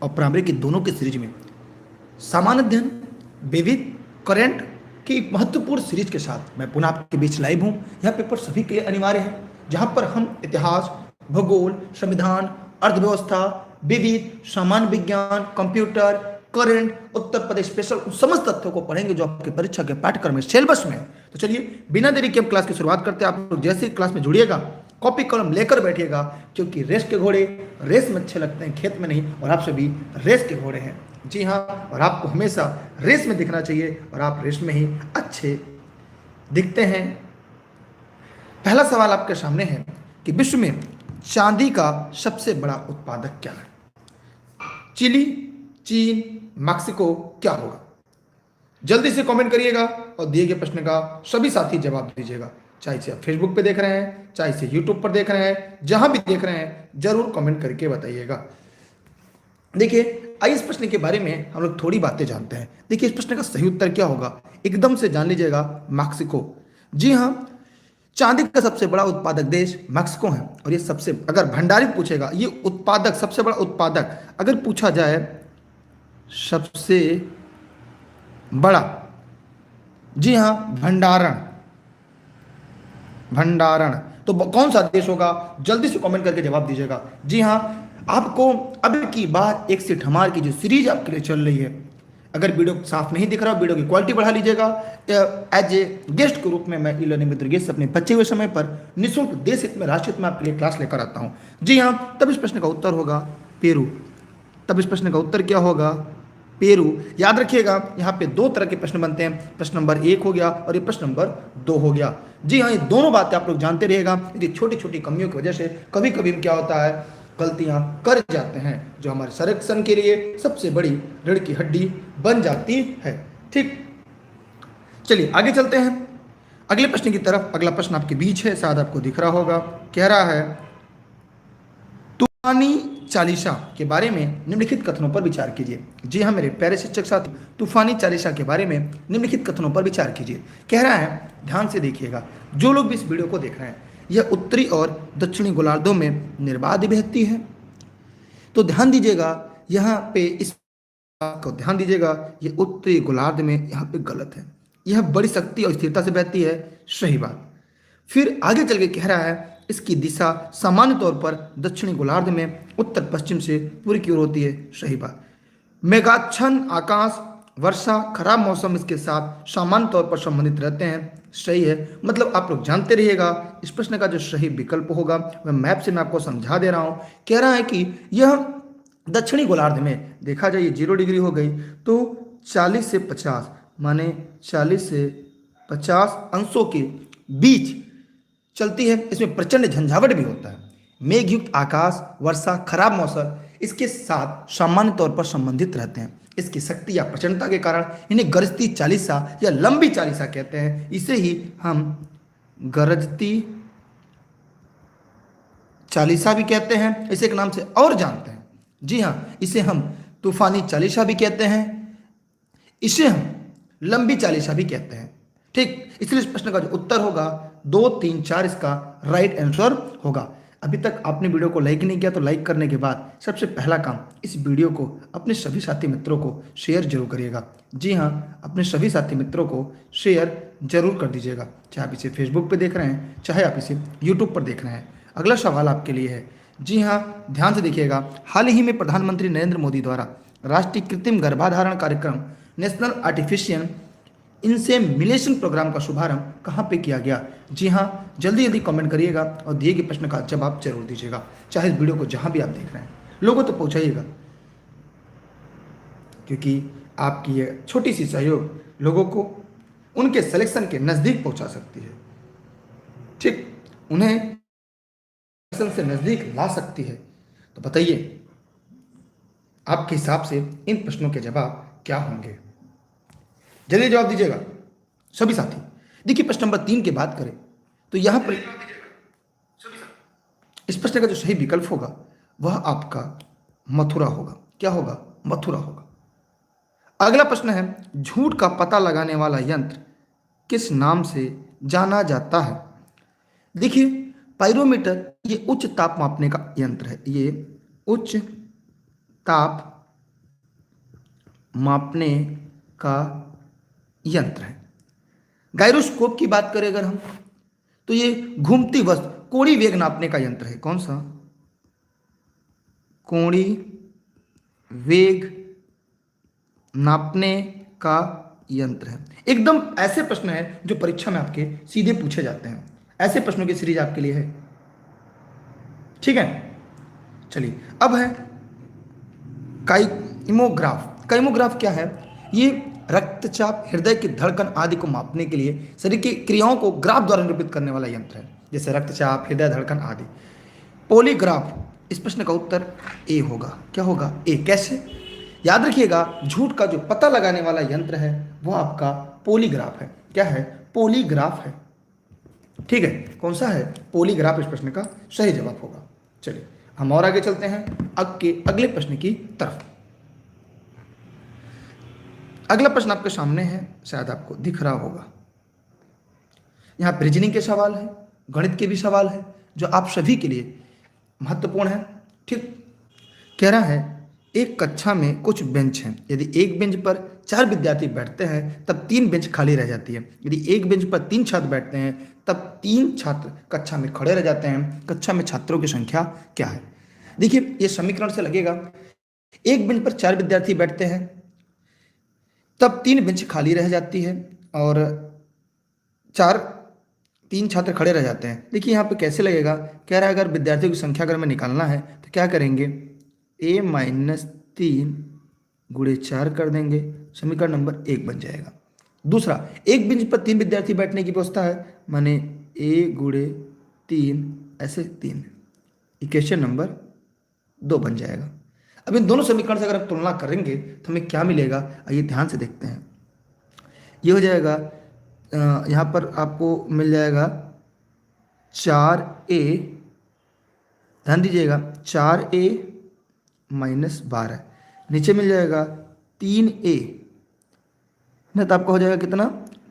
और प्राइमरी की दोनों की सीरीज में सामान्य अध्ययन, विविध, करंट की एक महत्वपूर्ण सीरीज के साथ मैं पुनः आपके बीच लाइव हूं। यह पेपर सभी के लिए अनिवार्य है, जहां पर हम इतिहास, भूगोल, संविधान, अर्थव्यवस्था, विविध, सामान्य विज्ञान, computer, current, Uttar Pradesh special उन समस्त तथ्यों को पढ़ेंगे जो आपकी परीक्षा के पाठ्यक्रम में सिलेबस में है। तो चलिए बिना देरी के हम क्लास की शुरुआत करते हैं। आप लोग जैसे ही क्लास में जुड़िएगा कॉपी कलम लेकर बैठिएगा, क्योंकि रेस के घोड़े रेस में अच्छे लगते हैं, खेत में नहीं। और आप सभी रेस के घोड़े हैं, जी हाँ, और आपको हमेशा रेस में दिखना चाहिए और आप रेस में ही अच्छे दिखते हैं। पहला सवाल आपके सामने है कि विश्व में चांदी का सबसे बड़ा उत्पादक क्या है? चिली, चीन, मैक्सिको, क्या होगा? जल्दी से कमेंट करिएगा और दिए गए प्रश्न का सभी साथी जवाब दीजिएगा। चाहे इसे आप फेसबुक पे देख रहे हैं, चाहे इसे यूट्यूब पर देख रहे हैं, जहां भी देख रहे हैं जरूर कमेंट करके बताइएगा। देखिए, आइए इस प्रश्न के बारे में हम लोग थोड़ी बातें जानते हैं। देखिए, इस प्रश्न का सही उत्तर क्या होगा, एकदम से जान लीजिएगा, मैक्सिको। जी हाँ, चांदी का सबसे बड़ा उत्पादक देश मैक्सिको है। और ये सबसे, अगर भंडारित पूछेगा, ये उत्पादक, सबसे बड़ा उत्पादक अगर पूछा जाए, सबसे बड़ा, जी हाँ, भंडारण, भंडारण तो कौन सा देश होगा? जल्दी से कमेंट करके जवाब दीजिएगा। जी हाँ, आपको अब की बार एक से हमार की जो सीरीज आपके लिए चल रही है, अगर वीडियो साफ नहीं दिख रहा, वीडियो की क्वालिटी बढ़ा लीजिएगा। एज ए गेस्ट के रूप में मैं ई लर्निंग विद दुर्गेश अपने बचे हुए समय पर निःशुल्क देश हित में, राष्ट्र हित में आपके लिए क्लास लेकर आता हूँ। जी हाँ, तब इस प्रश्न का उत्तर होगा पेरू। तब इस प्रश्न का उत्तर क्या होगा? पेरू। याद रखिएगा, यहाँ पे दो तरह के प्रश्न बनते हैं, प्रश्न नंबर 1 हो गया और ये प्रश्न नंबर 2 हो गया। जी हाँ, ये दोनों बातें आप लोग जानते रहिएगा, क्योंकि छोटी छोटी कमियों की वजह से कभी कभी क्या होता है, गलतियां कर जाते हैं, जो हमारे संरक्षण के लिए सबसे बड़ी रीढ़ की हड्डी बन जाती है। ठीक, चलिए आगे चलते हैं अगले प्रश्न की तरफ। अगला प्रश्न आपके बीच है, शायद आपको दिख रहा होगा। कह रहा है, तूफानी चालीसा के बारे में निम्नलिखित कथनों पर विचार कीजिए। जी हाँ मेरे प्यारे शिक्षक साथी, तूफानी चालीसा के बारे में निम्नलिखित कथनों पर विचार कीजिए। कह रहा है, ध्यान से देखिएगा, जो लोग भी इस वीडियो को देख रहे हैं, यह उत्तरी और दक्षिणी गोलार्धों में निर्बाध बहती है। तो ध्यान दीजिएगा, यहाँ पे इस बात को ध्यान दीजिएगा, यह उत्तरी गोलार्ध में यहाँ पे गलत है। यह बड़ी शक्ति और स्थिरता से बहती है, सही बात। फिर आगे चल के कह रहा है, इसकी दिशा सामान्य तौर पर दक्षिणी गोलार्ध में उत्तर पश्चिम से पूर्व की ओर होती है, सही बात। मेघाच्छन्न आकाश, वर्षा, खराब मौसम इसके साथ सामान्य तौर पर संबंधित रहते हैं, सही है। मतलब आप लोग जानते रहिएगा, इस प्रश्न का जो सही विकल्प होगा मैं मैप से मैं आपको समझा दे रहा हूं। कह रहा है कि यह दक्षिणी गोलार्ध में, देखा जाए 0 डिग्री हो गई, तो 40 से 50 माने 40 से 50 अंशों के बीच चलती है। इसमें प्रचंड झंझावट भी होता है। मेघयुक्त आकाश, वर्षा, खराब मौसम इसके साथ सामान्य तौर पर संबंधित रहते हैं। इसकी शक्ति या प्रचंडता के कारण इन्हें गरजती चालीसा या लंबी चालीसा कहते हैं। इसे ही हम गरजती चालीसा भी कहते हैं, इसे एक नाम से और जानते हैं। जी हाँ, इसे हम तूफानी चालीसा भी कहते हैं, इसे हम लंबी चालीसा भी कहते हैं। ठीक, इसलिए इस प्रश्न का जो उत्तर होगा 2, 3, 4 इसका राइट आंसर होगा। अभी तक आपने वीडियो को लाइक नहीं किया तो लाइक करने के बाद सबसे पहला काम, इस वीडियो को अपने सभी साथी मित्रों को शेयर जरूर करिएगा। जी हाँ, अपने सभी साथी मित्रों को शेयर जरूर कर दीजिएगा, चाहे आप इसे फेसबुक पे देख रहे हैं, चाहे आप इसे यूट्यूब पर देख रहे हैं। अगला सवाल आपके लिए है, जी हाँ ध्यान से देखिएगा। हाल ही में प्रधानमंत्री नरेंद्र मोदी द्वारा राष्ट्रीय कृत्रिम गर्भाधारण कार्यक्रम नेशनल आर्टिफिशियल इंसेमिनेशन प्रोग्राम का शुभारंभ कहाँ पे किया गया? जी हाँ, जल्दी जल्दी कमेंट करिएगा और दिए गए प्रश्न का जवाब जरूर दीजिएगा, चाहे इस वीडियो को जहाँ भी आप देख रहे हैं। लोगों तो पहुँचाइएगा, क्योंकि आपकी ये छोटी सी सहयोग लोगों को उनके सिलेक्शन के नज़दीक पहुँचा सकती है। ठीक, उन्हें सिलेक्शन से नज़दीक ला सकती है। तो बताइए आपके हिसाब से इन प्रश्नों के जवाब क्या होंगे? जल्दी जवाब दीजिएगा सभी साथी। देखिए, प्रश्न नंबर 3 की बात करें तो यहां पर इस प्रश्न का जो सही विकल्प होगा वह आपका मथुरा होगा। क्या होगा? मथुरा होगा। अगला प्रश्न है, झूठ का पता लगाने वाला यंत्र किस नाम से जाना जाता है? देखिए, पाइरोमीटर ये उच्च ताप मापने का यंत्र है। ये उच्च ताप मापने का यंत्र है। गायरोस्कोप की बात करें अगर हम, तो ये घूमती वस्तु कोणीय वेग नापने का यंत्र है। कौन सा? कोणीय वेग नापने का यंत्र है। एकदम ऐसे प्रश्न है जो परीक्षा में आपके सीधे पूछे जाते हैं, ऐसे प्रश्नों की सीरीज आपके लिए है। ठीक है, चलिए अब है काइमोग्राफ। काइमोग्राफ क्या है? ये रक्तचाप, हृदय की धड़कन आदि को मापने के लिए शरीर की क्रियाओं को ग्राफ द्वारा निरूपित करने वाला यंत्र है, जैसे रक्तचाप, हृदय धड़कन आदि। पॉलीग्राफ, इस प्रश्न का उत्तर ए होगा। क्या होगा? ए। कैसे? याद रखिएगा, झूठ का जो पता लगाने वाला यंत्र है वो आपका पॉलीग्राफ है। क्या है? पॉलीग्राफ है। ठीक है, कौन सा है? पॉलीग्राफ इस प्रश्न का सही जवाब होगा। चलिए हम और आगे चलते हैं अगले प्रश्न की तरफ। अगला प्रश्न आपके सामने है, शायद आपको दिख रहा होगा। यहाँ पे रीजनिंग के सवाल है, गणित के भी सवाल है, जो आप सभी के लिए महत्वपूर्ण है। ठीक, कह रहा है एक कक्षा में कुछ बेंच हैं। यदि एक बेंच पर 4 विद्यार्थी बैठते हैं तब 3 बेंच खाली रह जाती है। यदि एक बेंच पर 3 छात्र बैठते हैं तब 3 छात्र कक्षा में खड़े रह जाते हैं। कक्षा में छात्रों की संख्या क्या है? देखिए, ये समीकरण से लगेगा, एक बेंच पर 4 विद्यार्थी बैठते हैं तब 3 बेंच खाली रह जाती है और 3 छात्र खड़े रह जाते हैं। देखिए यहाँ पे कैसे लगेगा, कह रहा है अगर विद्यार्थियों की संख्या अगर हमें निकालना है तो क्या करेंगे, a-3 गुणे 4 कर देंगे, समीकरण नंबर 1 बन जाएगा। दूसरा, एक बेंच पर 3 विद्यार्थी बैठने की व्यवस्था है, माने a गुणे 3 ऐसे 3, इक्वेशन नंबर 2 बन जाएगा। अब इन दोनों समीकरण से अगर आप तुलना करेंगे तो हमें क्या मिलेगा, आइए ध्यान से देखते हैं। ये हो जाएगा, यहाँ पर आपको मिल जाएगा 4a, ध्यान दीजिएगा 4a माइनस 12, नीचे मिल जाएगा 3a, नहीं तो आपका हो जाएगा कितना,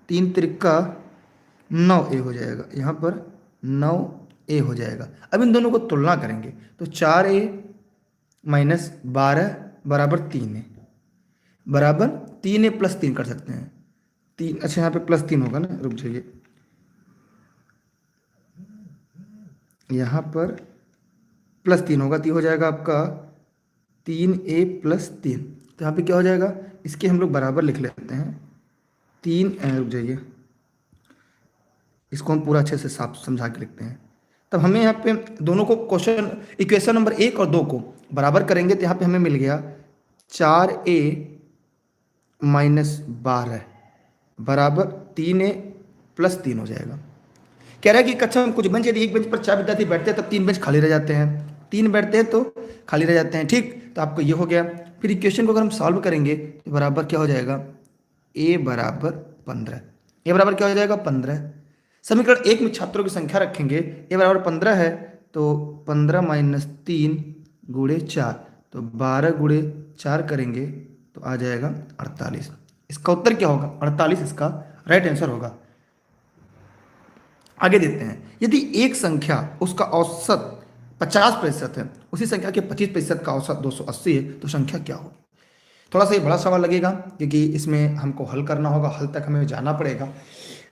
3 त्रिका 9a हो जाएगा, यहाँ पर 9a हो जाएगा। अब इन दोनों को तुलना करेंगे तो 4a माइनस 12 बराबर 3a, बराबर 3a प्लस 3 कर सकते हैं। 3, अच्छा यहाँ पे प्लस 3 होगा ना, रुक जाइए, यहाँ पर प्लस 3 होगा तो हो जाएगा आपका 3a प्लस 3। तो यहाँ पे क्या हो जाएगा, इसके हम लोग बराबर लिख लेते हैं 3, रुक जाइए, इसको हम पूरा अच्छे से साफ समझा के लिखते हैं। तब हमें यहाँ पे दोनों को क्वेश्चन इक्वेशन नंबर 1 और 2 को बराबर करेंगे तो यहाँ पे हमें मिल गया 4a माइनस 12 बराबर 3a प्लस 3 हो जाएगा। कह रहा है कि कक्षा में कुछ बेंच, यदि एक बेंच पर 4 विद्यार्थी बैठते हैं तब 3 बेंच खाली रह जाते हैं, 3 बैठते हैं तो खाली रह जाते हैं। ठीक, तो आपको ये हो गया। फिर इक्वेशन को अगर हम सॉल्व करेंगे तो बराबर क्या हो जाएगा, a बराबर 15, a बराबर क्या हो जाएगा 15। समीकरण 1 में छात्रों की संख्या रखेंगे, a बराबर 15 है तो 15 माइनस 3 गुणे 4, तो 12 गुणे 4 करेंगे तो आ जाएगा 48। इसका उत्तर क्या होगा, 48 इसका राइट आंसर होगा। आगे देखते हैं, यदि एक संख्या उसका औसत 50% है, उसी संख्या के 25% का औसत 280 है, तो संख्या क्या होगी? थोड़ा सा ये बड़ा सवाल लगेगा क्योंकि इसमें हमको हल करना होगा, हल तक हमें जाना पड़ेगा।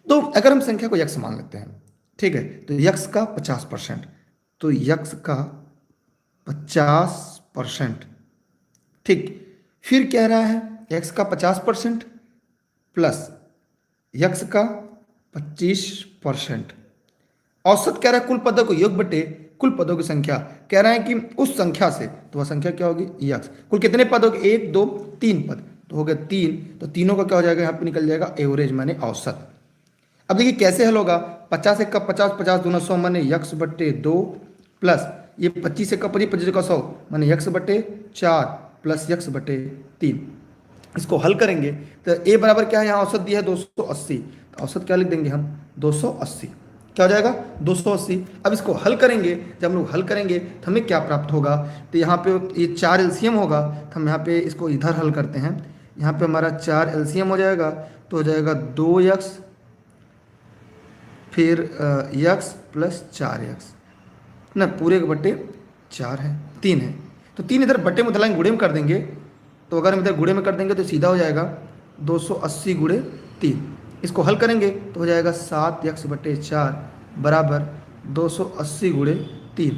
तो अगर हम संख्या को यक्स मान लेते हैं, ठीक है, तो यक्स का 50%, तो यक्स का 50%, ठीक, फिर कह रहा है एक्स का 50% प्लस यक्स का 25%, औसत कह रहा है कुल पदों को योग बटे कुल पदों की संख्या। कह रहा है कि उस संख्या से, तो वह संख्या क्या होगी, यक्स। कुल कितने पद होंगे, 1 2 3 पद, तो हो गए 3, तो तीनों का क्या हो जाएगा, यहाँ पे निकल जाएगा एवरेज माने औसत। अब देखिए कैसे हल होगा, 50 1 का 50, 50 दूना 100 माने यक्स बटे 2 प्लस ये 25 1 का 25, 25 का 100 माने यक्स बटे 4 प्लस यक्स बटे 3। इसको हल करेंगे तो ए बराबर क्या है, यहाँ औसत दिया है 280, तो औसत क्या लिख देंगे हम, 280, क्या हो जाएगा 280। अब इसको हल करेंगे, जब हम लोग हल करेंगे तो हमें क्या प्राप्त होगा, तो यहाँ पे ये 4 एलसीएम होगा, तो हम यहाँ पे इसको इधर हल करते हैं, यहाँ पे हमारा 4 एलसीएम हो जाएगा, तो हो जाएगा 2x फिर यक्स प्लस 4x ना, पूरे के बट्टे 4 है, 3 है, तो 3 इधर बट्टे में उधर गुणे में कर देंगे तो अगर हम इधर गुणे में कर देंगे तो सीधा हो जाएगा 280 गुणे 3। इसको हल करेंगे तो हो जाएगा 7x/4 बराबर 280 गुणे 3।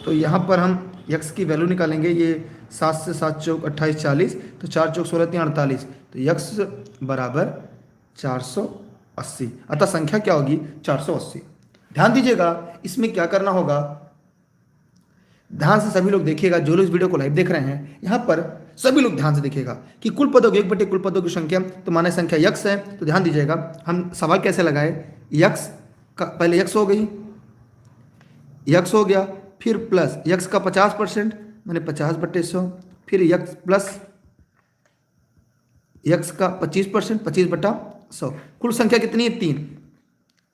तो यहाँ पर हम x की वैल्यू निकालेंगे, ये 7 से 7 चौक 28 40, तो 4 चौक 16 3 48, तो x बराबर 480। अतः संख्या क्या होगी? 480। ध्यान दीजिएगा इसमें क्या करना होगा, ध्यान से सभी लोग देखिएगा, जो लोग इस वीडियो को लाइव देख रहे हैं यहाँ पर सभी लोग ध्यान से देखिएगा कि कुल पदों की 1/, कुल पदों की संख्या, तो माने संख्या x है। तो ध्यान दीजिएगा हम सवाल कैसे लगाए, x का पहले x हो गई, x हो गया, फिर प्लस x का 50% माने 50/100, फिर x प्लस x का 25% 25/100। कुल संख्या कितनी है? 3,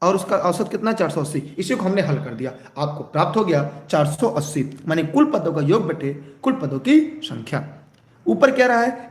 और उसका औसत कितना? 480। इसी को हमने हल कर दिया, आपको प्राप्त हो गया 480, माने कुल पदों का योग बटे कुल पदों की संख्या। ऊपर कह रहा है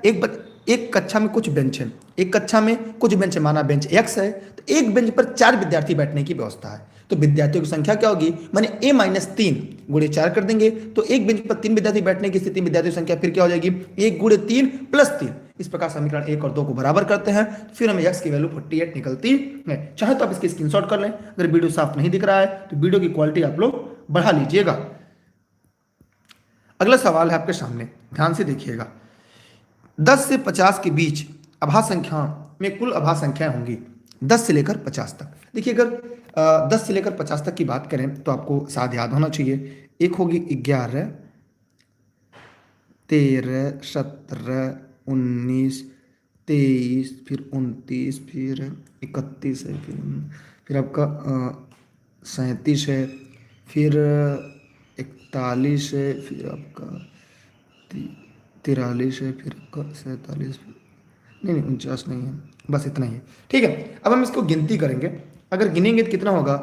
एक कक्षा में कुछ बेंच है, एक कक्षा में कुछ बेंच है, माना बेंच x है, तो एक बेंच पर 4 विद्यार्थी बैठने की व्यवस्था है, तो विद्यार्थियों की संख्या क्या होगी? माने a-3 गुणे 4 कर देंगे, तो एक बेंच पर 3 विद्यार्थी बैठने की स्थिति में विद्यार्थियों की संख्या फिर क्या हो जाएगी? 1 गुणे 3 प्लस 3। इस प्रकार समीकरण 1 और 2 को बराबर करते हैं, फिर हमें x की वैल्यू 48 निकलती है। चाहे तो आप इसकी स्क्रीनशॉट कर लें, अगर वीडियो साफ नहीं दिख रहा है तो वीडियो की क्वालिटी आप लोग बढ़ा लीजिएगा। अगला सवाल है आपके सामने, ध्यान से देखिएगा। 10 से 50 के बीच अभाज्य संख्या में कुल अभाज्य संख्याएं होंगी 10 से लेकर 50 तक। देखिए अगर 10 से लेकर 50 तक की बात करें तो आपको साथ याद होना चाहिए, एक होगी 11, 13, 17, 19, 23, फिर 29, फिर 31 है, फिर आपका 37 है, फिर 41 है, फिर आपका 43 है, फिर आपका 47, नहीं 49 नहीं है, बस इतना ही है। ठीक है, अब हम इसको गिनती करेंगे। अगर गिनेंगे तो कितना होगा?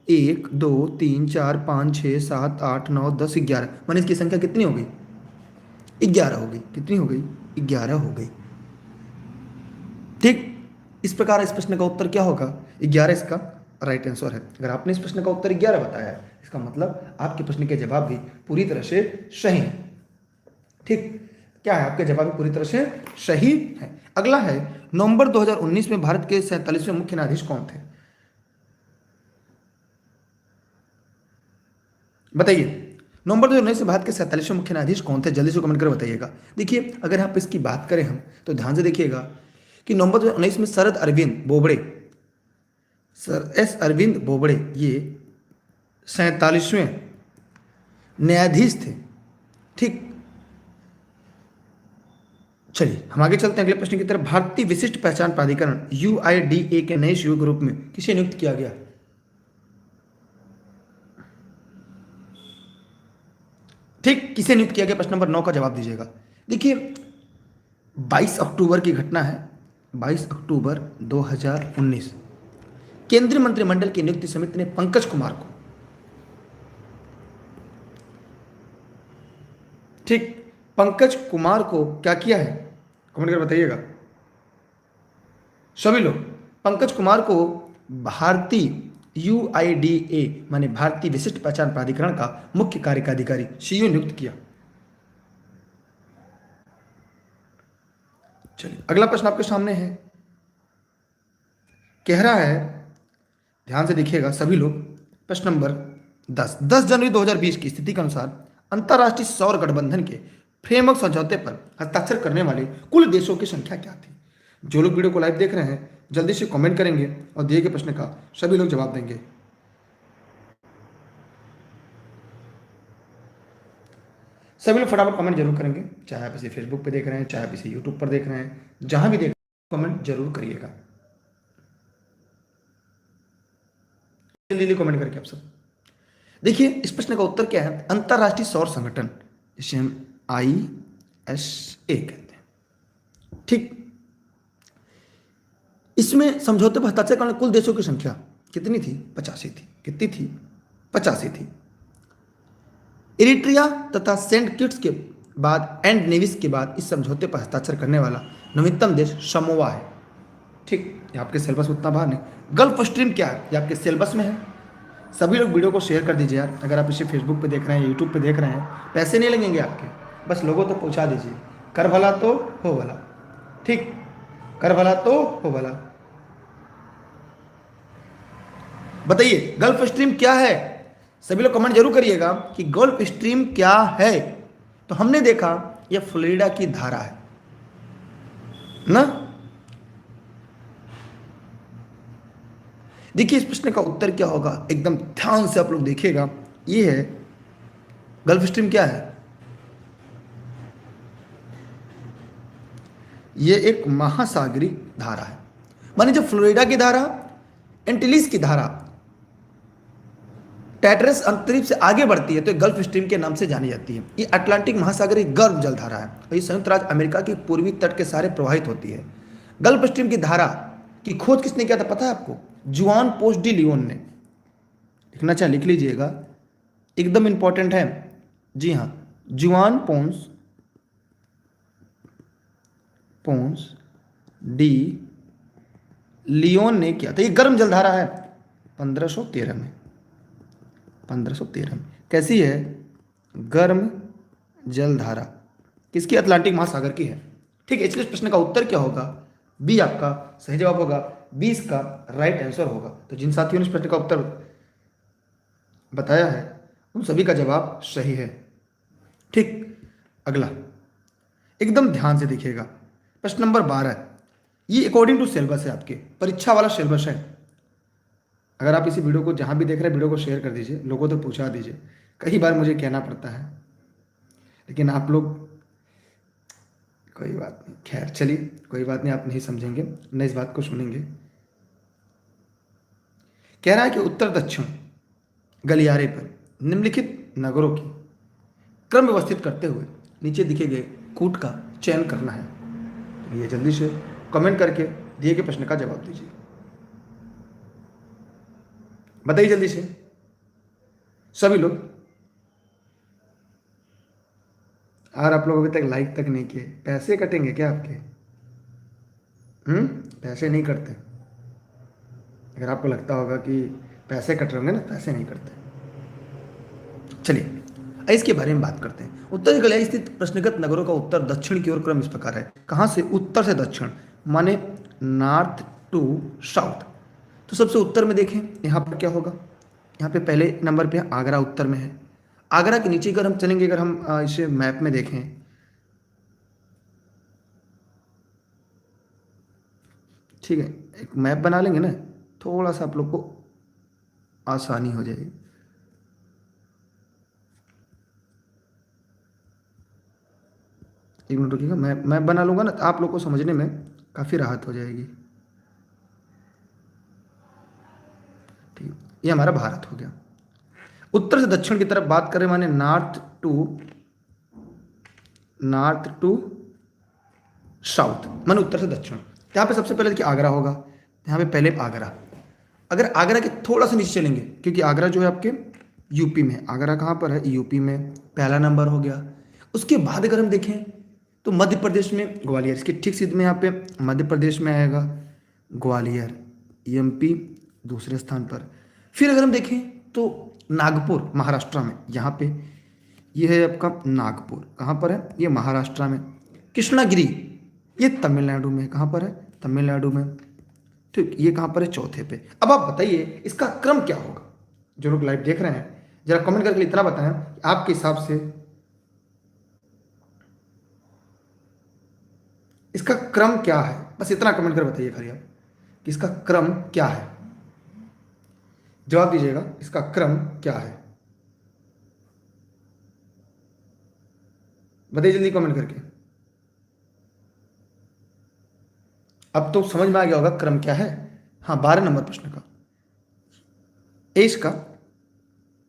1 2 3 4 5 6 7 8 9 10 11, माने इसकी संख्या कितनी हो गई? 11 हो गई। कितनी हो गई? 11 हो गई। ठीक, इस प्रकार इस प्रश्न का उत्तर क्या होगा? 11 इसका राइट आंसर है। अगर आपने इस प्रश्न का उत्तर 11 बताया है, इसका मतलब आपके प्रश्न के जवाब भी पूरी तरह से सही है। ठीक, क्या है? आपके जवाब भी पूरी तरह से सही है। अगला है, नवंबर 2019 में भारत के 47वें मुख्य न्यायाधीश कौन थे? बताइए, नवंबर 2019 से भारत के 47वें मुख्य न्यायाधीश कौन थे? जल्दी से कमेंट कर बताइएगा। देखिए अगर आप इसकी बात करें हम, तो ध्यान से देखिएगा कि नवंबर 2019 में शरद अरविंद बोबड़े, सर एस अरविंद बोबड़े, ये 47वें न्यायाधीश थे। ठीक, चलिए हम आगे चलते हैं अगले प्रश्न की तरफ। भारतीय विशिष्ट पहचान प्राधिकरण UIDA के नए सहयोग ग्रुप में किसे नियुक्त किया गया? ठीक, किसे नियुक्त किया गया? प्रश्न नंबर 9 का जवाब दीजिएगा। देखिए 22 अक्टूबर की घटना है, 22 अक्टूबर 2019 केंद्रीय मंत्रिमंडल की नियुक्ति समिति ने पंकज कुमार को, ठीक, पंकज कुमार को क्या किया है? कमेंट कर बताइएगा सभी लोग। पंकज कुमार को भारतीय UIDA माने भारतीय विशिष्ट पहचान प्राधिकरण का मुख्य कार्यकारी अधिकारी CEO नियुक्त किया। चलिए अगला प्रश्न आपके सामने है, कह रहा है, ध्यान से देखिएगा सभी लोग। प्रश्न नंबर 10 जनवरी 2020 की स्थिति के अनुसार अंतर्राष्ट्रीय सौर गठबंधन के फ्रेमवर्क समझौते पर हस्ताक्षर करने वाले कुल देशों की संख्या क्या थी? जो लोग वीडियो को लाइव देख रहे हैं जल्दी से कमेंट करेंगे और दिए गए प्रश्न का सभी लोग जवाब देंगे। सभी लोग फटाफट कमेंट जरूर करेंगे, चाहे आप इसे फेसबुक पे देख रहे हैं, चाहे आप इसे यूट्यूब पर देख रहे हैं, जहां भी देख रहे हैं कमेंट जरूर करिएगा, जल्दी कमेंट करके आप सब। देखिए इस प्रश्न का उत्तर क्या है? अंतरराष्ट्रीय सौर संगठन, जिसे हम ISA कहते हैं। ठीक, इसमें समझौते पर हस्ताक्षर करने कुल देशों की संख्या कितनी थी? 85 थी। कितनी थी? 85 थी। इरिट्रिया तथा सेंट किट्स के बाद एंड नेविस के बाद इस समझौते पर हस्ताक्षर करने वाला नवीनतम देश समोआ है। ठीक, ये आपके सिलेबस में उतना बाहर नहीं। गल्फ स्ट्रीम क्या है? ये आपके सिलेबस में है। सभी लोग वीडियो को शेयर कर दीजिए यार। अगर आप इसे फेसबुक पे देख रहे हैं, यूट्यूब पे देख रहे हैं, पैसे नहीं लगेंगे आपके, बस लोगों तक पहुंचा दीजिए। कर भला तो हो भला, ठीक, कर भला तो हो भला। बताइए गल्फ स्ट्रीम क्या है? सभी लोग कमेंट जरूर करिएगा कि गल्फ स्ट्रीम क्या है। तो हमने देखा यह फ्लोरिडा की धारा है ना। देखिए इस प्रश्न का उत्तर क्या होगा, एकदम ध्यान से आप लोग देखिएगा। ये है गल्फ स्ट्रीम क्या है? ये एक महासागरीय धारा है। माने जब फ्लोरिडा की धारा, एंटिलीज की धारा टैटरस अंतरिक्ष से आगे बढ़ती है तो गल्फ स्ट्रीम के नाम से जानी जाती है। ये अटलांटिक महासागरीय गर्म जलधारा है और ये संयुक्त राज्य अमेरिका के पूर्वी तट के सारे प्रवाहित होती है। गल्फ स्ट्रीम की धारा की खोज किसने किया था पता है आपको? जुआन पोंस डी लियोन ने। लिखना चाहे लिख लीजिएगा, एकदम इंपॉर्टेंट है। जी हाँ, जुआन पोंस डी लियोन ने किया था। ये गर्म जलधारा है 1513 में। 1513 में कैसी है? गर्म जलधारा किसकी? अटलांटिक महासागर की है। ठीक है, इसलिए प्रश्न का उत्तर क्या होगा? बी आपका सही जवाब होगा, 20 का राइट आंसर होगा। तो जिन साथियों ने इस प्रश्न का उत्तर बताया है उन सभी का जवाब सही है। ठीक, अगला एकदम ध्यान से देखिएगा, प्रश्न नंबर 12। ये अकॉर्डिंग टू सिलेबस है, आपके परीक्षा वाला सिलेबस है। अगर आप इसी वीडियो को जहां भी देख रहे हैं वीडियो को शेयर कर दीजिए, लोगों तक पहुंचा दीजिए। कई बार मुझे कहना पड़ता है लेकिन आप लोग, कोई बात नहीं, खैर चलिए कोई बात नहीं, आप नहीं समझेंगे न इस बात को सुनेंगे। कह रहा है कि उत्तर दक्षिण गलियारे पर निम्नलिखित नगरों की क्रम व्यवस्थित करते हुए नीचे दिखे गए कूट का चयन करना है। तो ये जल्दी से कमेंट करके दिए गए प्रश्न का जवाब दीजिए। बताइए जल्दी से सभी लोग। और आप लोग अभी तक लाइक तक नहीं किए, पैसे कटेंगे क्या आपके? पैसे नहीं कटते। अगर आपको लगता होगा कि पैसे कट रहे होंगे ना, पैसे नहीं कटते। चलिए इसके बारे में बात करते हैं। उत्तर गलियारे स्थित प्रश्नगत नगरों का उत्तर दक्षिण की ओर क्रम इस प्रकार है। कहां से? उत्तर से दक्षिण, माने नॉर्थ टू साउथ। तो सबसे उत्तर में देखें यहाँ पर क्या होगा? यहाँ पे पहले नंबर पे आगरा उत्तर में है। आगरा के नीचे अगर हम चलेंगे, अगर हम इसे मैप में देखें, ठीक है, एक मैप बना लेंगे ना, थोड़ा सा आप लोग को आसानी हो जाएगी। एक मिनट रुकिएगा, मैप बना लूंगा ना, तो आप लोग को समझने में काफ़ी राहत हो जाएगी। ठीक, ये हमारा भारत हो गया। उत्तर से दक्षिण की तरफ बात करें, माने नॉर्थ टू साउथ, माने उत्तर से दक्षिण। यहाँ पे सबसे पहले देखिए आगरा होगा, यहाँ पे पहले आगरा। अगर आगरा के थोड़ा सा नीचे चलेंगे, क्योंकि आगरा जो है आपके यूपी में, आगरा कहाँ पर है? यूपी में, पहला नंबर हो गया। उसके बाद अगर हम देखें तो मध्य प्रदेश में ग्वालियर, इसके ठीक सीध में यहाँ पे मध्य प्रदेश में आएगा ग्वालियर, एमपी दूसरे स्थान पर। फिर अगर हम देखें तो नागपुर महाराष्ट्र में, यहाँ पे ये है आपका नागपुर, कहाँ पर है? ये महाराष्ट्र में। कृष्णागिरी ये तमिलनाडु में, कहाँ पर है? तमिलनाडु में। ठीक, ये कहाँ पर है? चौथे पे। अब आप बताइए इसका क्रम क्या होगा? जो लोग लाइव देख रहे हैं जरा कमेंट करके इतना बताएं आपके हिसाब से इसका क्रम क्या है। बस इतना कमेंट कर बताइए खाली आप कि इसका क्रम क्या है। जवाब दीजिएगा इसका क्रम क्या है, बताइए जल्दी कमेंट करके। अब तो समझ में आ गया होगा क्रम क्या है। हाँ, 12 नंबर प्रश्न का इसका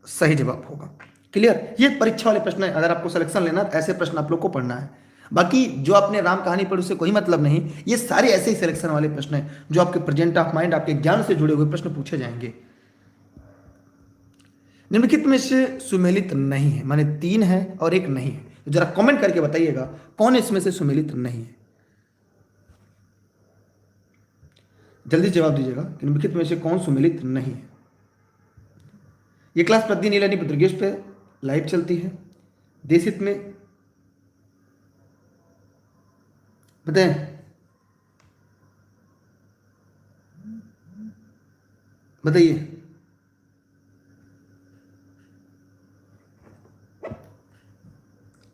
सही जवाब होगा। क्लियर? ये परीक्षा वाले प्रश्न है, अगर आपको सिलेक्शन लेना ऐसे प्रश्न आप लोग को पढ़ना है। बाकी जो आपने राम कहानी पढ़ी उससे कोई मतलब नहीं, ये सारे ऐसे ही सिलेक्शन वाले प्रश्न हैं जो आपके प्रेजेंट ऑफ माइंड, आपके ज्ञान से जुड़े हुए प्रश्न पूछे जाएंगे। निम्नलिखित में से सुमेलित नहीं है, माने 3 है और 1 नहीं है। तो जरा कमेंट करके बताइएगा कौन इसमें से सुमेलित नहीं है। जल्दी जवाब दीजिएगा कि निम्नलिखित में से कौन सुमेलित नहीं है। ये क्लास प्रतिदिन नीलानी पत्रिकेश पे लाइव चलती है। देशहित में बताएं। बताइए।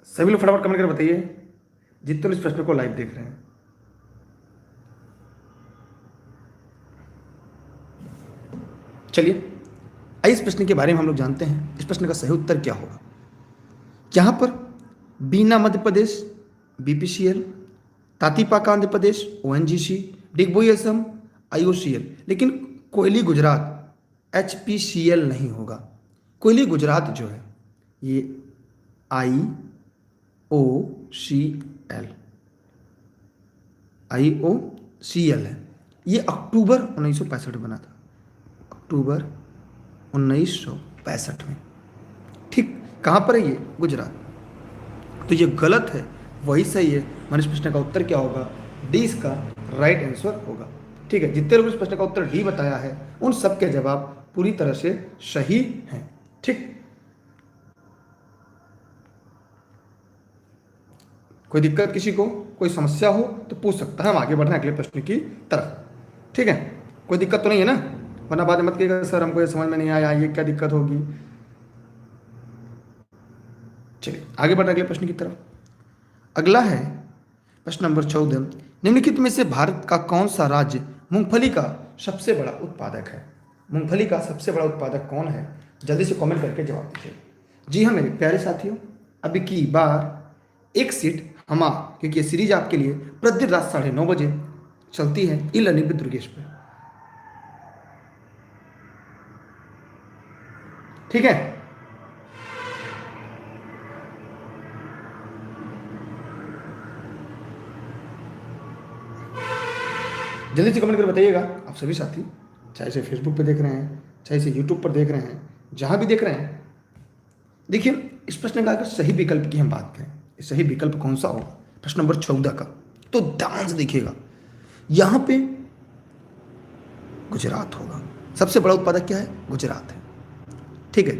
सभी लोग फटाफट कमेंट कर बताइए, जितने लोग इस प्रश्न को लाइव देख रहे हैं। चलिए, आइए इस प्रश्न के बारे में हम लोग जानते हैं। इस प्रश्न का सही उत्तर क्या होगा। यहां पर बीना Madhya Pradesh BPCL, Tatipaka Andhra Pradesh ONGC, Digboi Assam IOCL, लेकिन कोयली गुजरात एचपीसीएल नहीं होगा। कोयली गुजरात जो है ये IOCL है। ये अक्टूबर 1965 में बना था, अक्टूबर 1965 में। ठीक, कहाँ पर है ये? गुजरात। तो ये गलत है, वही सही है। मैंने इस प्रश्न का उत्तर क्या होगा? डी इसका राइट आंसर होगा। ठीक है, जितने लोग इस प्रश्न का उत्तर डी बताया है उन सबके जवाब पूरी तरह से सही हैं। ठीक, कोई दिक्कत किसी को, कोई समस्या हो तो पूछ सकता है, हम आगे बढ़ रहे हैं अगले प्रश्न की तरफ। ठीक है, कोई दिक्कत तो नहीं है ना? वरना बाद में मत कहिएगा सर हमको ये समझ में नहीं आया, ये क्या दिक्कत होगी। चलिए आगे बढ़ रहे अगले प्रश्न की तरफ। अगला है प्रश्न नंबर 14। निम्नलिखित में से भारत का कौन सा राज्य मूंगफली का सबसे बड़ा उत्पादक है? मूंगफली का सबसे बड़ा उत्पादक कौन है? जल्दी से कमेंट करके जवाब दीजिए। जी हाँ मेरे प्यारे साथियों, अभी की बार एक सीट हमारा, क्योंकि ये सीरीज आपके लिए प्रतिदिन रात 9:30 बजे चलती है ई लर्निंग विद दुर्गेश पे। ठीक है, जल्दी से कमेंट कर बताइएगा आप सभी साथी, चाहे से फेसबुक पे देख रहे हैं, चाहे से यूट्यूब पर देख रहे हैं, जहां भी देख रहे हैं। देखिए इस प्रश्न का अगर सही विकल्प की हम बात करें, सही विकल्प कौन सा होगा प्रश्न नंबर 14 का, तो ध्यान से देखिएगा। यहां पे गुजरात होगा। सबसे बड़ा उत्पादक क्या है? गुजरात है। ठीक है,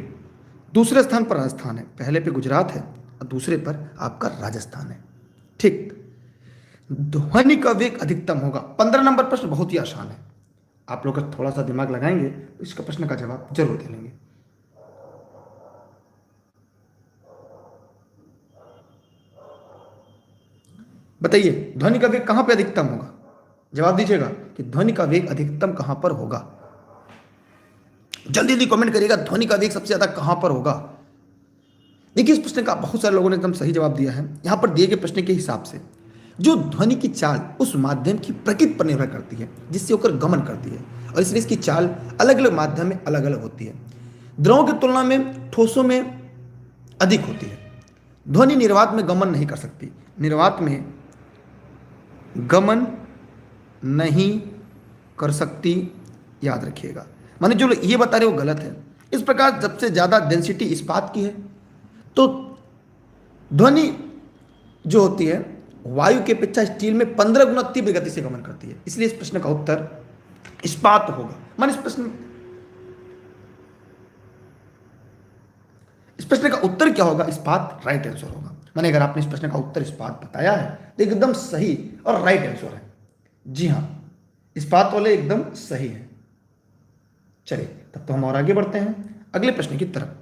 दूसरे स्थान पर राजस्थान है, पहले पे गुजरात है और दूसरे पर आपका राजस्थान है। ठीक, ध्वनि का वेग अधिकतम होगा। 15 नंबर प्रश्न बहुत ही आसान है, आप लोग थोड़ा सा दिमाग लगाएंगे तो इसका प्रश्न का जवाब जरूर दे लेंगे। बताइए ध्वनि का वेग कहां पे अधिकतम होगा? जवाब दीजिएगा कि ध्वनि का वेग अधिकतम कहां पर होगा। जल्दी जल्दी कमेंट करिएगा, ध्वनि का वेग सबसे ज्यादा कहां पर होगा। देखिए इस प्रश्न का बहुत सारे लोगों ने एकदम सही जवाब दिया है। यहां पर दिए गए प्रश्न के हिसाब से जो ध्वनि की चाल उस माध्यम की प्रकृति पर निर्भर करती है जिससे होकर गमन करती है, और इसलिए इसकी चाल अलग अलग माध्यम में अलग अलग होती है। द्रवों की तुलना में ठोसों में अधिक होती है। ध्वनि निर्वात में गमन नहीं कर सकती, निर्वात में गमन नहीं कर सकती, याद रखिएगा। माने जो ये बता रहे वो गलत है। इस प्रकार सबसे ज्यादा डेंसिटी इस्पात की है, तो ध्वनि जो होती है वायु के अपेक्षा स्टील में 15 गुना तीव्र गति से गमन करती है, इसलिए इस प्रश्न का उत्तर इस्पात होगा। मान इस प्रश्न का उत्तर क्या होगा? इस्पात राइट आंसर होगा। माने अगर आपने इस प्रश्न का उत्तर इस्पात बताया है तो एकदम सही और राइट आंसर है। जी हाँ, इस्पात वाले एकदम सही है। चलिए तब तो हम और आगे बढ़ते हैं अगले प्रश्न की तरफ।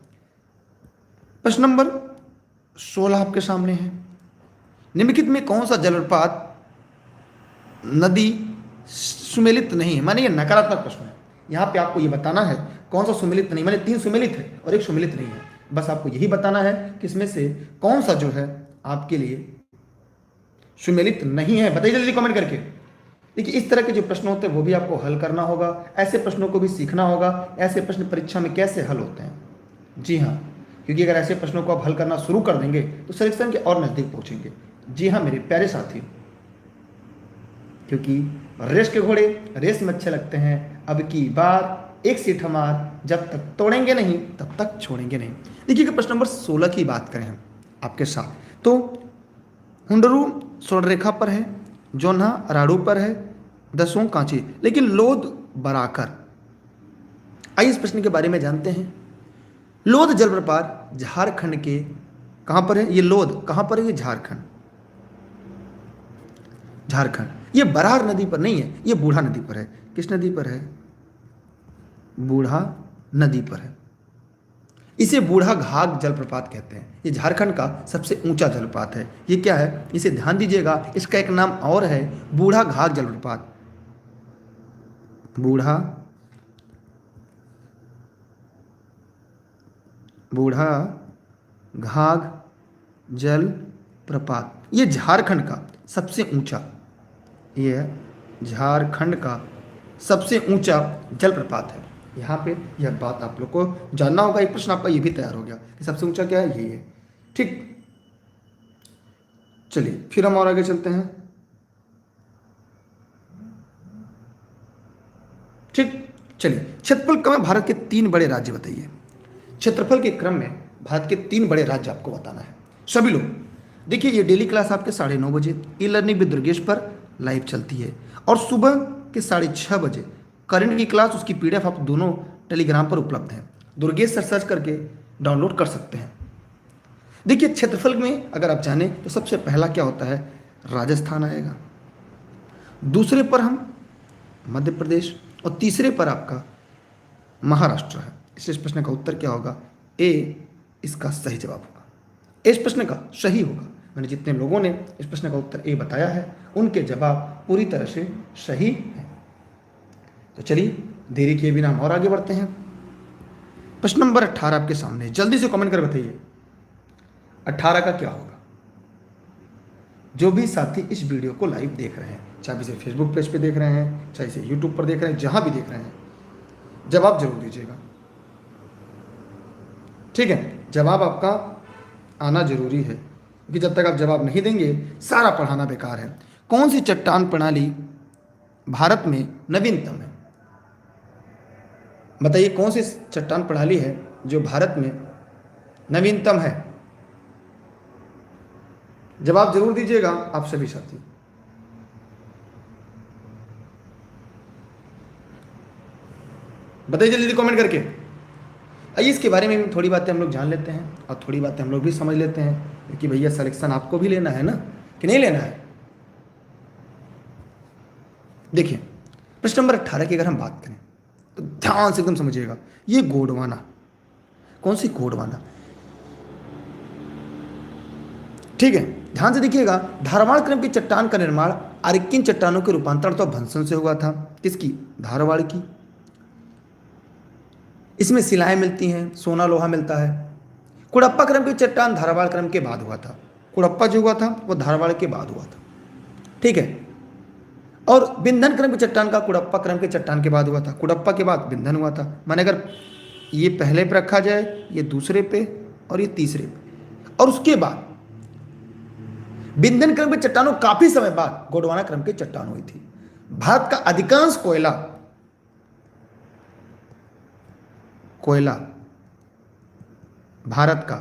प्रश्न नंबर 16 आपके सामने है। निम्नलिखित में कौन सा जलप्रपात नदी सुमेलित नहीं है? माने ये नकारात्मक प्रश्न है। यहां पे आपको ये बताना है कौन सा सुमेलित नहीं, माने 3 सुमेलित है और 1 सुमेलित नहीं है। बस आपको यही बताना है कि इसमें से कौन सा जो है आपके लिए सुमेलित नहीं है। बताइए जल्दी कमेंट करके। देखिए इस तरह के जो प्रश्न होते हैं वो भी आपको हल करना होगा, ऐसे प्रश्नों को भी सीखना होगा, ऐसे प्रश्न परीक्षा में कैसे हल होते हैं। जी हाँ, क्योंकि अगर ऐसे प्रश्नों को आप हल करना शुरू कर देंगे तो सिलेक्शन के और नजदीक पहुंचेंगे। जी हाँ मेरे प्यारे साथी, क्योंकि रेस के घोड़े रेस में अच्छे लगते हैं। अब की बार एक सीट हमार, जब तक तोड़ेंगे नहीं तब तक छोड़ेंगे नहीं। देखिए प्रश्न नंबर 16 की बात करें हम आपके साथ, तो हुंडरू स्वर्ण रेखा पर है, जोन्हा राड़ू पर है, दसों कांची, लेकिन लोध बराकर। आइए इस प्रश्न के बारे में जानते हैं। लोध जलप्रपात झारखंड के कहां पर है? ये लोध कहां पर है? ये झारखंड। झारखंड। ये बरार नदी पर नहीं है, ये बूढ़ा नदी पर है। किस नदी पर है? बूढ़ा नदी पर है। इसे बूढ़ा घाघ जलप्रपात कहते हैं। ये झारखंड का सबसे ऊंचा जलप्रपात है। ये क्या है, इसे ध्यान दीजिएगा, इसका एक नाम और है, बूढ़ा घाघ जलप्रपात। बूढ़ा बूढ़ा घाघ जल प्रपात, ये झारखंड का सबसे ऊंचा, ये झारखंड का सबसे ऊंचा जलप्रपात है। यहाँ पे यह बात आप लोग को जानना होगा। एक प्रश्न आपका ये भी तैयार हो गया कि सबसे ऊंचा क्या है, यही है। ठीक, चलिए फिर हम और आगे चलते हैं। ठीक, चलिए क्षेत्रफल क्रम में भारत के 3 बड़े राज्य बताइए। क्षेत्रफल के क्रम में भारत के 3 बड़े राज्य आपको बताना है। सभी लोग देखिए, ये डेली क्लास आपके 9:30 बजे ई लर्निंग विद दुर्गेश पर लाइव चलती है, और सुबह के 6:30 बजे करंट की क्लास, उसकी पीडीएफ आप दोनों टेलीग्राम पर उपलब्ध है। दुर्गेश सर सर्च करके डाउनलोड कर सकते हैं। देखिए क्षेत्रफल में अगर आप जाने तो सबसे पहला क्या होता है, राजस्थान आएगा, दूसरे पर हम मध्य प्रदेश, और तीसरे पर आपका महाराष्ट्र है। इस प्रश्न का उत्तर क्या होगा, ए इसका सही जवाब होगा। इस प्रश्न का सही होगा, मैंने जितने लोगों ने इस प्रश्न का उत्तर ए बताया है उनके जवाब पूरी तरह से सही है। तो चलिए देरी किए बिना हम और आगे बढ़ते हैं। प्रश्न नंबर 18 आपके सामने, जल्दी से कमेंट कर बताइए 18 का क्या होगा। जो भी साथी इस वीडियो को लाइव देख रहे हैं, चाहे इसे फेसबुक पेज पे देख रहे हैं, चाहे इसे यूट्यूब पर देख रहे हैं, जहां भी देख रहे हैं, जवाब जरूर दीजिएगा। ठीक है, जवाब आपका आना जरूरी है, क्योंकि जब तक आप जवाब नहीं देंगे सारा पढ़ाना बेकार है। कौन सी चट्टान प्रणाली भारत में नवीनतम है? बताइए कौन सी चट्टान प्रणाली है जो भारत में नवीनतम है? जवाब जरूर दीजिएगा आप सभी साथी। बताइए जल्दी कमेंट करके। आइए इसके बारे में थोड़ी बातें हम लोग जान लेते हैं और थोड़ी बातें हम लोग भी समझ लेते हैं कि भैया सिलेक्शन आपको भी लेना है ना, कि नहीं लेना है। देखिए प्रश्न नंबर 18 की अगर हम बात करें तो ध्यान से एकदम समझिएगा। ये गोंडवाना, कौन सी गोंडवाना, ठीक है, ध्यान से देखिएगा। धारवाड़ क्रम की चट्टान का निर्माण आर्किन चट्टानों के रूपांतरण तो भंसन से हुआ था। किसकी? धारवाड़ की। इसमें शिलाएं मिलती हैं, सोना लोहा मिलता है। कुड़प्पा क्रम की चट्टान धारवाड़ क्रम के बाद हुआ था। कुड़प्पा जो हुआ था वो धारवाड़ के बाद हुआ था, ठीक है। और बिंधन क्रम की चट्टान का कुड़प्पा क्रम के चट्टान के बाद हुआ था। कुड़प्पा के बाद बिंधन हुआ था। माने अगर ये पहले पे रखा जाए, ये दूसरे पे, और ये तीसरे पे, और उसके बाद बिंधन क्रम की चट्टानों काफी समय बाद गोंडवाना क्रम की चट्टान हुई थी। भारत का अधिकांश कोयला भारत का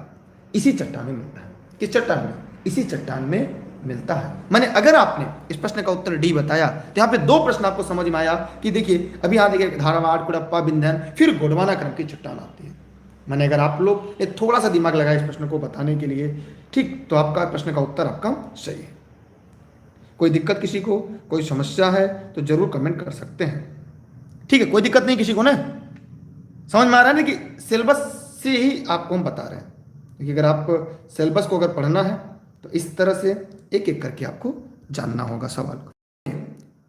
इसी चट्टान में मिलता है। किस चट्टान में? इसी चट्टान में मिलता है। माने अगर आपने इस प्रश्न का उत्तर डी बताया तो यहाँ पे 2 प्रश्न आपको समझ में आया कि देखिए अभी यहाँ देखिए धारवाड़, कुड़प्पा, बिंधन, फिर गोंडवाना क्रम की चट्टान आती है। माने अगर आप लोग थोड़ा सा दिमाग लगाए इस प्रश्न को बताने के लिए, ठीक, तो आपका प्रश्न का उत्तर आपका सही है। कोई दिक्कत किसी को, कोई समस्या है तो जरूर कमेंट कर सकते हैं, ठीक है। कोई दिक्कत नहीं किसी को ना, समझ में आ रहा है ना कि सिलेबस से ही आपको हम बता रहे हैं। क्योंकि अगर आप सिलेबस को अगर पढ़ना है तो इस तरह से एक एक करके आपको जानना होगा सवाल को।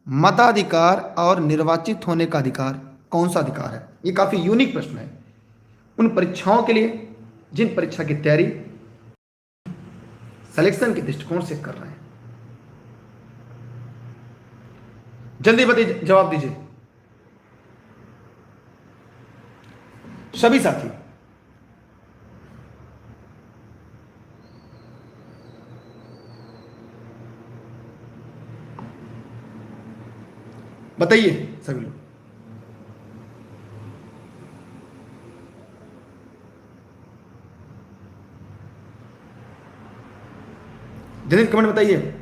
मताधिकार और निर्वाचित होने का अधिकार कौन सा अधिकार है? ये काफी यूनिक प्रश्न है उन परीक्षाओं के लिए जिन परीक्षा की तैयारी सिलेक्शन के दृष्टिकोण से कर रहे हैं। जल्दी बताइए, जवाब दीजिए सभी साथी। बताइए सभी लोग। जल्दी कमेंट बताइए।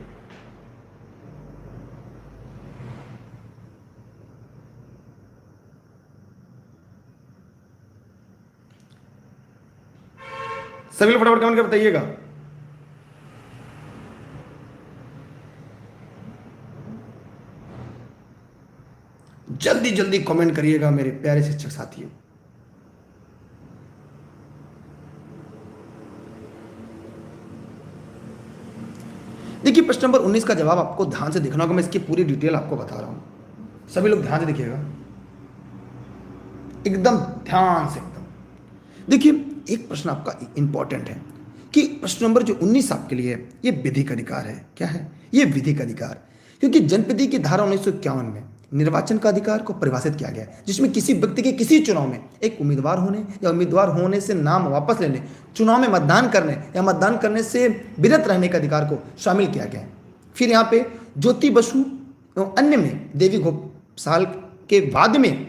सभी लोग फटाफट कमेंट कर बताइएगा। जल्दी जल्दी कमेंट करिएगा मेरे प्यारे शिक्षक साथियों। देखिए प्रश्न नंबर 19 का जवाब आपको ध्यान से देखना होगा, मैं इसकी पूरी डिटेल आपको बता रहा हूं, सभी लोग ध्यान से देखिएगा, एकदम ध्यान से एकदम। देखिए एक प्रश्न आपका इंपॉर्टेंट है कि प्रश्न नंबर जो 19 आपके लिए है ये विधिक अधिकार है। क्या है ये? विधिक अधिकार। क्योंकि जनप्रति की धारा 1951 में निर्वाचन का अधिकार को परिभाषित किया गया है, जिसमें किसी व्यक्ति के किसी चुनाव में एक उम्मीदवार होने या उम्मीदवार होने से नाम वापस लेने, चुनाव में मतदान करने या मतदान करने से विरत रहने के अधिकार को शामिल किया गया है। फिर यहाँ पे ज्योति बसु एवं अन्य में देवी घोषाल के बाद में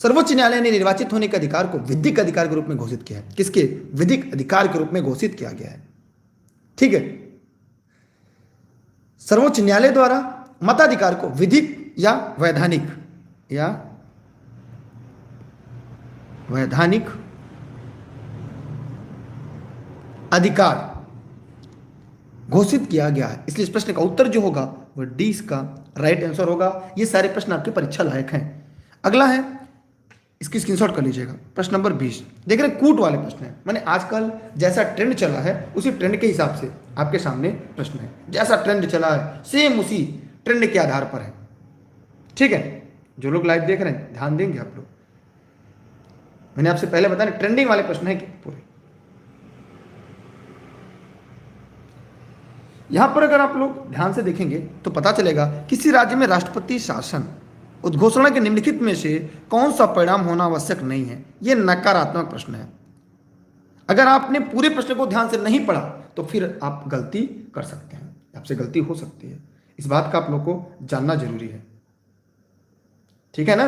सर्वोच्च न्यायालय ने निर्वाचित होने के अधिकार को विधिक अधिकार के रूप में घोषित किया है। किसके? विधिक अधिकार के रूप में घोषित किया गया है। ठीक है, सर्वोच्च न्यायालय द्वारा मताधिकार को विधिक या वैधानिक अधिकार घोषित किया गया है। इसलिए इस प्रश्न का उत्तर जो होगा वह डी इसका राइट आंसर होगा। ये सारे प्रश्न आपकी परीक्षा लायक हैं। अगला है, इसकी स्क्रीनशॉट कर लीजिएगा, प्रश्न नंबर 20। देख रहे हैं कूट वाले प्रश्न है, मैंने आजकल जैसा ट्रेंड चला है उसी ट्रेंड के हिसाब से आपके सामने प्रश्न है। जैसा ट्रेंड चला है सेम उसी ट्रेंड के आधार पर है। ठीक है, जो लोग लाइव देख रहे हैं ध्यान देंगे आप लोग। मैंने आपसे पहले बताया ट्रेंडिंग वाले प्रश्न है कि पूरे। यहां पर अगर आप लोग ध्यान से देखेंगे तो पता चलेगा किसी राज्य में राष्ट्रपति शासन उद्घोषणा के निम्नलिखित में से कौन सा परिणाम होना आवश्यक नहीं है। यह नकारात्मक प्रश्न है। अगर आपने पूरे प्रश्न को ध्यान से नहीं पढ़ा तो फिर आप गलती कर सकते हैं, आपसे गलती हो सकती है। इस बात का आप लोग को जानना जरूरी है। ठीक है ना?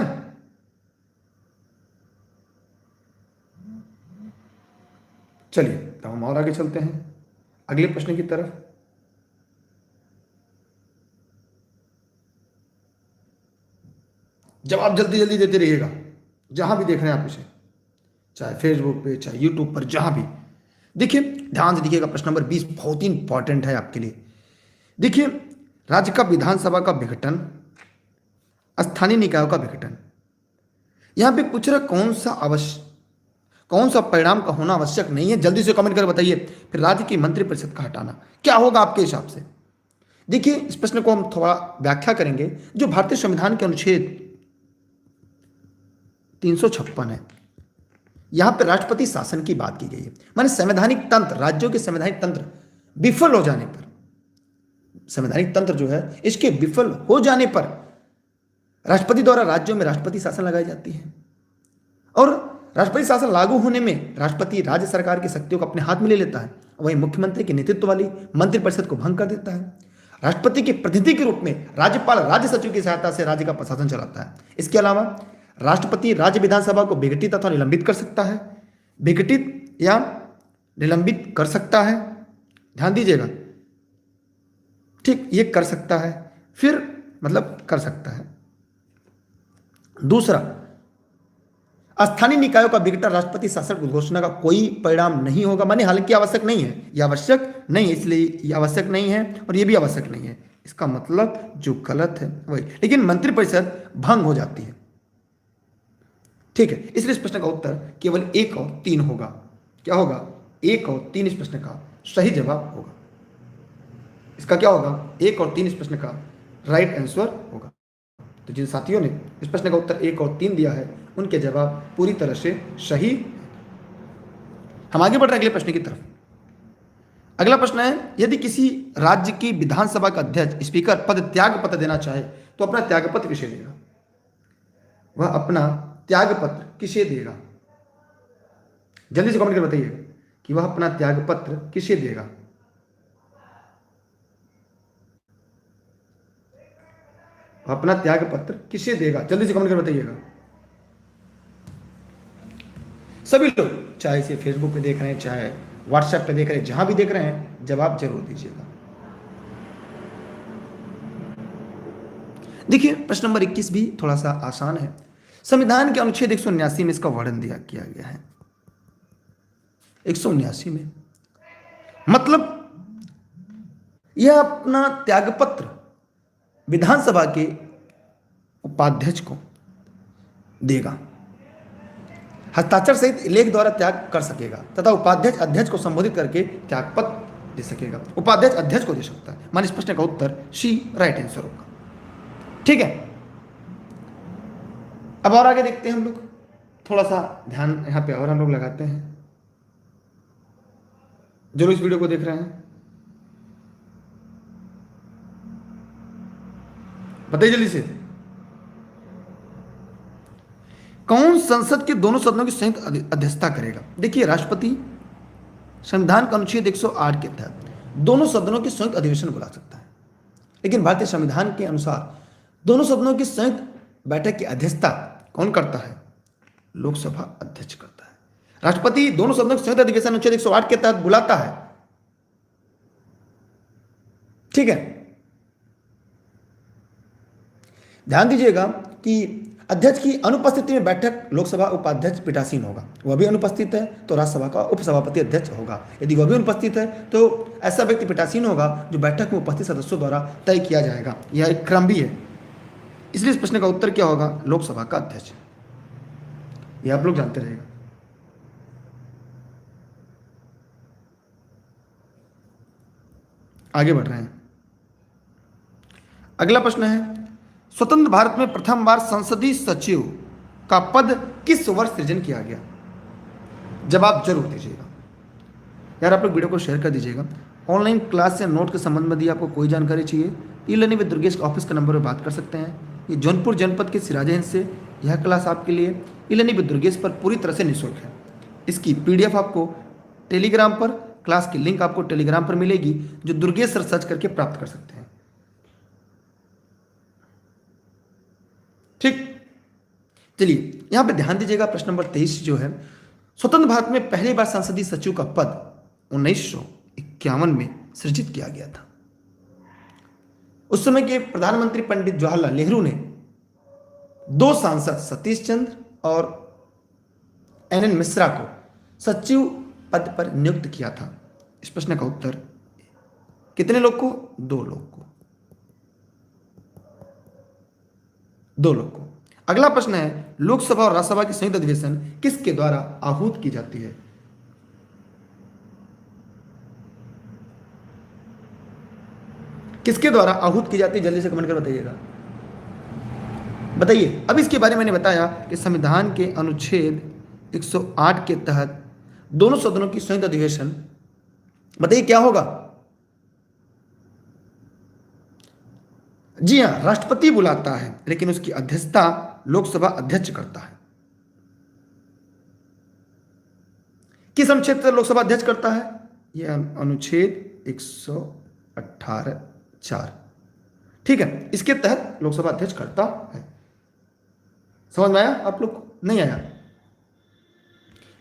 चलिए तो हम और आगे चलते हैं अगले प्रश्न की तरफ। जवाब जल्दी जल्दी देते रहिएगा, जहां भी देख रहे हैं आप इसे, चाहे फेसबुक पे चाहे यूट्यूब पर, जहां भी। देखिए ध्यान से देखिएगा, प्रश्न नंबर 20 बहुत ही इंपॉर्टेंट है आपके लिए। देखिए राज्य का विधानसभा का विघटन, स्थानीय निकायों का विघटन, यहां पे पूछ रहा कौन सा परिणाम का होना आवश्यक नहीं है। जल्दी से कमेंट कर बताइए। फिर राज्य की मंत्रिपरिषद का हटाना क्या होगा आपके हिसाब से? देखिए इस प्रश्न को हम थोड़ा व्याख्या करेंगे। जो भारतीय संविधान के अनुच्छेद 356 है, यहां पर राष्ट्रपति शासन की बात की गई है। माने संवैधानिक तंत्र, राज्यों के संवैधानिक तंत्र विफल हो जाने पर, संवैधानिक तंत्र जो है इसके विफल हो जाने पर राष्ट्रपति द्वारा राज्यों में राष्ट्रपति शासन लगाई जाती है। और राष्ट्रपति शासन लागू होने में राष्ट्रपति राज्य सरकार की शक्तियों को अपने हाथ में ले लेता है, वहीं मुख्यमंत्री के नेतृत्व वाली मंत्रिपरिषद को भंग कर देता है। राष्ट्रपति के प्रतिनिधि के रूप में राज्यपाल राज्य सचिव की सहायता से राज्य का प्रशासन चलाता है। इसके अलावा राष्ट्रपति राज्य विधानसभा को विघटित अथवा निलंबित कर सकता है, विघटित या निलंबित कर सकता है, ध्यान दीजिएगा। ठीक, ये कर सकता है, फिर मतलब कर सकता है। दूसरा, स्थानीय निकायों का विघटन राष्ट्रपति शासन घोषणा का कोई परिणाम नहीं होगा। माने हालांकि आवश्यक नहीं है, यह आवश्यक नहीं है, इसलिए यह आवश्यक नहीं है और यह भी आवश्यक नहीं है। इसका मतलब जो गलत है वही, लेकिन मंत्रिपरिषद भंग हो जाती है। ठीक है, इसलिए इस प्रश्न का उत्तर केवल 1 और 3 होगा। क्या होगा? 1 और 3 इस प्रश्न का सही जवाब होगा। इसका क्या होगा? 1 और 3 इस प्रश्न का राइट आंसर होगा। तो जिन साथियों ने इस प्रश्न का उत्तर 1 और 3 दिया है उनके जवाब पूरी तरह से सही। हम आगे बढ़ रहे हैं अगले प्रश्न की तरफ। अगला प्रश्न है, यदि किसी राज्य की विधानसभा का अध्यक्ष स्पीकर पद त्याग पत्र देना चाहे तो अपना त्यागपत्र किसे देगा? वह अपना त्यागपत्र किसे देगा? जल्दी से कमेंट कर बताइए कि वह अपना त्यागपत्र किसे देगा। वह अपना त्यागपत्र किसे देगा? जल्दी से कमेंट कर बताइएगा सभी लोग, चाहे इसे फेसबुक पे देख रहे हैं चाहे व्हाट्सएप पे देख रहे हैं, जहां भी देख रहे हैं जवाब जरूर दीजिएगा। देखिए प्रश्न नंबर 21 भी थोड़ा सा आसान है। संविधान के अनुच्छेद 179 में इसका वर्णन किया गया है। 179 में मतलब यह अपना त्यागपत्र विधानसभा के उपाध्यक्ष को देगा, हस्ताक्षर सहित लेख द्वारा त्याग कर सकेगा तथा उपाध्यक्ष अध्यक्ष को संबोधित करके त्याग पत्र दे सकेगा। उपाध्यक्ष अध्यक्ष को दे सकता है। मान इस प्रश्न का उत्तर सी राइट आंसर होगा। ठीक है, अब और आगे देखते हैं हम लोग, थोड़ा सा ध्यान यहां पे और हम लोग लगाते हैं। जो लोग इस वीडियो को देख रहे हैं बताइए जल्दी से, कौन संसद के दोनों सदनों की संयुक्त अध्यक्षता करेगा? देखिए, राष्ट्रपति संविधान का अनुच्छेद 108 के तहत दोनों सदनों की संयुक्त अधिवेशन बुला सकता है, लेकिन भारतीय संविधान के अनुसार दोनों सदनों की संयुक्त बैठक की अध्यक्षता कौन करता है? लोकसभा अध्यक्ष करता है। राष्ट्रपति दोनों सदनों की संयुक्त अधिवेशन अनुच्छेद 108 के तहत बुलाता है। ठीक है, ध्यान दीजिएगा कि अध्यक्ष की अनुपस्थिति में बैठक लोकसभा उपाध्यक्ष पीठासीन होगा। वह भी अनुपस्थित है तो राज्यसभा का उपसभापति अध्यक्ष होगा। यदि वह भी अनुपस्थित है तो ऐसा व्यक्ति पीठासीन होगा जो बैठक में उपस्थित सदस्यों द्वारा तय किया जाएगा। यह एक क्रम भी है, इसलिए इस प्रश्न का उत्तर क्या होगा? लोकसभा का अध्यक्ष। यह आप लोग जानते रहेगा। आगे बढ़ रहे हैं। अगला प्रश्न है, स्वतंत्र भारत में प्रथम बार संसदीय सचिव का पद किस वर्ष सृजन किया गया? जवाब जरूर दीजिएगा यार, आप लोग वीडियो को शेयर कर दीजिएगा। ऑनलाइन क्लास या नोट के संबंध में यदि आपको कोई जानकारी चाहिए, e learning with Durgesh office के नंबर पर बात कर सकते हैं। ये जौनपुर जनपद के सिराजगंज से यह क्लास आपके लिए ई लर्निंग विद दुर्गेश पर पूरी तरह से निःशुल्क है। इसकी PDF आपको टेलीग्राम पर, क्लास की लिंक आपको टेलीग्राम पर मिलेगी, जो दुर्गेश सर सर्च करके प्राप्त कर सकते हैं। ठीक, चलिए यहां पे ध्यान दीजिएगा। प्रश्न नंबर 23 जो है, स्वतंत्र भारत में पहली बार संसदीय सचिव का पद 1951 में सृजित किया गया था। उस समय के प्रधानमंत्री पंडित जवाहरलाल नेहरू ने 2 सांसद सतीश चंद्र और NN मिश्रा को सचिव पद पर नियुक्त किया था। इस प्रश्न का उत्तर कितने लोग को? 2 लोग को। 2 लोग को। अगला प्रश्न है, लोकसभा और राज्यसभा की संयुक्त अधिवेशन किसके द्वारा आहूत की जाती है? किसके द्वारा आहूत की जाती है? जल्दी से कमेंट कर बताइएगा। बताइए। अब इसके बारे में मैंने बताया कि संविधान के अनुच्छेद 108 के तहत दोनों सदनों की संयुक्त अधिवेशन, बताइए क्या होगा? जी हां, राष्ट्रपति बुलाता है, लेकिन उसकी अध्यक्षता लोकसभा अध्यक्ष करता है। किस अनुच्छेद से लोकसभा अध्यक्ष करता है? यह अनुच्छेद 118(4). ठीक है, इसके तहत लोकसभा अध्यक्ष करता है। समझ में आया आप लोग को? नहीं आया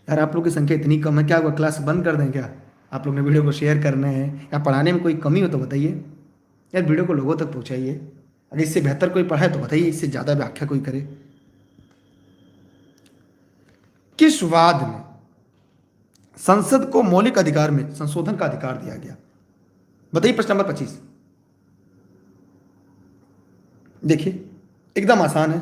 यार, आप लोग की संख्या इतनी कम है, क्या हुआ क्लास बंद कर दें क्या? आप लोग ने वीडियो को शेयर करना है या पढ़ाने में कोई कमी हो तो बताइए यार, वीडियो को लोगों तक पहुंचाइए। अगर इससे बेहतर कोई पढ़ाए तो बताइए, इससे ज्यादा व्याख्या कोई करे। किस वाद में संसद को मौलिक अधिकार में संशोधन का अधिकार दिया गया? बताइए। प्रश्न नंबर 25। देखिए एकदम आसान है,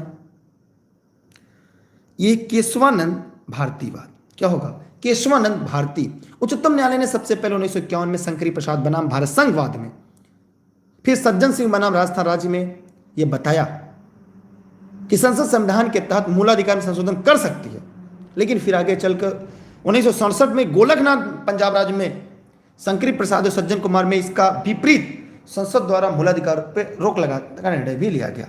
ये केशवानंद भारती वाद। क्या होगा? केशवानंद भारती। उच्चतम न्यायालय ने सबसे पहले 1951 में शंकरी प्रसाद बनाम भारत संघवाद में, फिर सज्जन सिंह बनाम राजस्थान राज्य में यह बताया कि संसद संविधान के तहत मूलाधिकार में संशोधन कर सकती है, लेकिन फिर आगे चलकर 1967 में गोलकनाथ पंजाब राज्य में शंकरी प्रसाद और सज्जन कुमार में इसका विपरीत संसद द्वारा मूलाधिकार पर रोक लगाने का निर्णय भी लिया गया।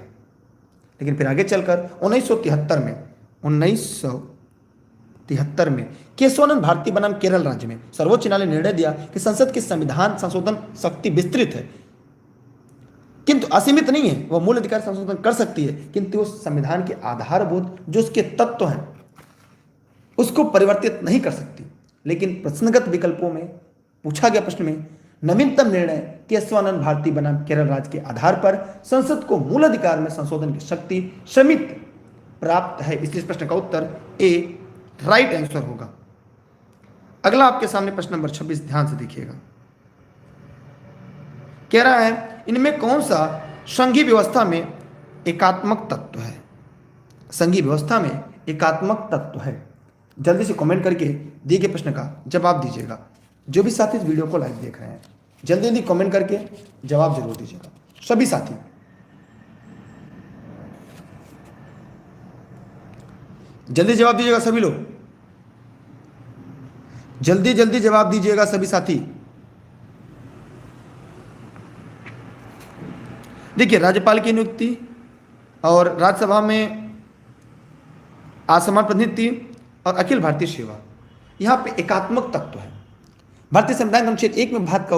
लेकिन फिर आगे चलकर 1973 में केशवानंद भारती बनाम केरल राज्य में सर्वोच्च न्यायालय ने निर्णय दिया कि संसद की संविधान संशोधन शक्ति विस्तृत है किंतु असीमित नहीं है। वह मूल अधिकार संशोधन कर सकती है, किंतु उस संविधान के आधारभूत जो उसके तत्व हैं उसको परिवर्तित नहीं कर सकती। लेकिन प्रश्नगत विकल्पों में पूछा गया प्रश्न में नवीनतम निर्णय केशवानंद भारती बनाम केरल राज्य के आधार पर संसद को मूल अधिकार में संशोधन की शक्ति सीमित प्राप्त है। इसलिए प्रश्न का उत्तर ए राइट आंसर होगा। अगला आपके सामने प्रश्न नंबर 26, ध्यान से देखिएगा। कह रहा है, इनमें कौन सा संघीय व्यवस्था में एकात्मक तत्व है, संघीय व्यवस्था में एकात्मक तत्व है। जल्दी से कमेंट करके दिए गए प्रश्न का जवाब दीजिएगा। जो भी साथी इस वीडियो को लाइव देख रहे हैं, जल्दी जल्दी कमेंट करके जवाब जरूर दीजिएगा। सभी साथी जल्दी जवाब दीजिएगा, सभी लोग जल्दी जल्दी जवाब दीजिएगा सभी साथी। देखिए, राज्यपाल की नियुक्ति और राज्यसभा में असमान प्रतिनिधि और अखिल भारतीय सेवा, यहाँ पे एकात्मक तत्व है। भारतीय संविधान के अनुच्छेद 1 में भारत का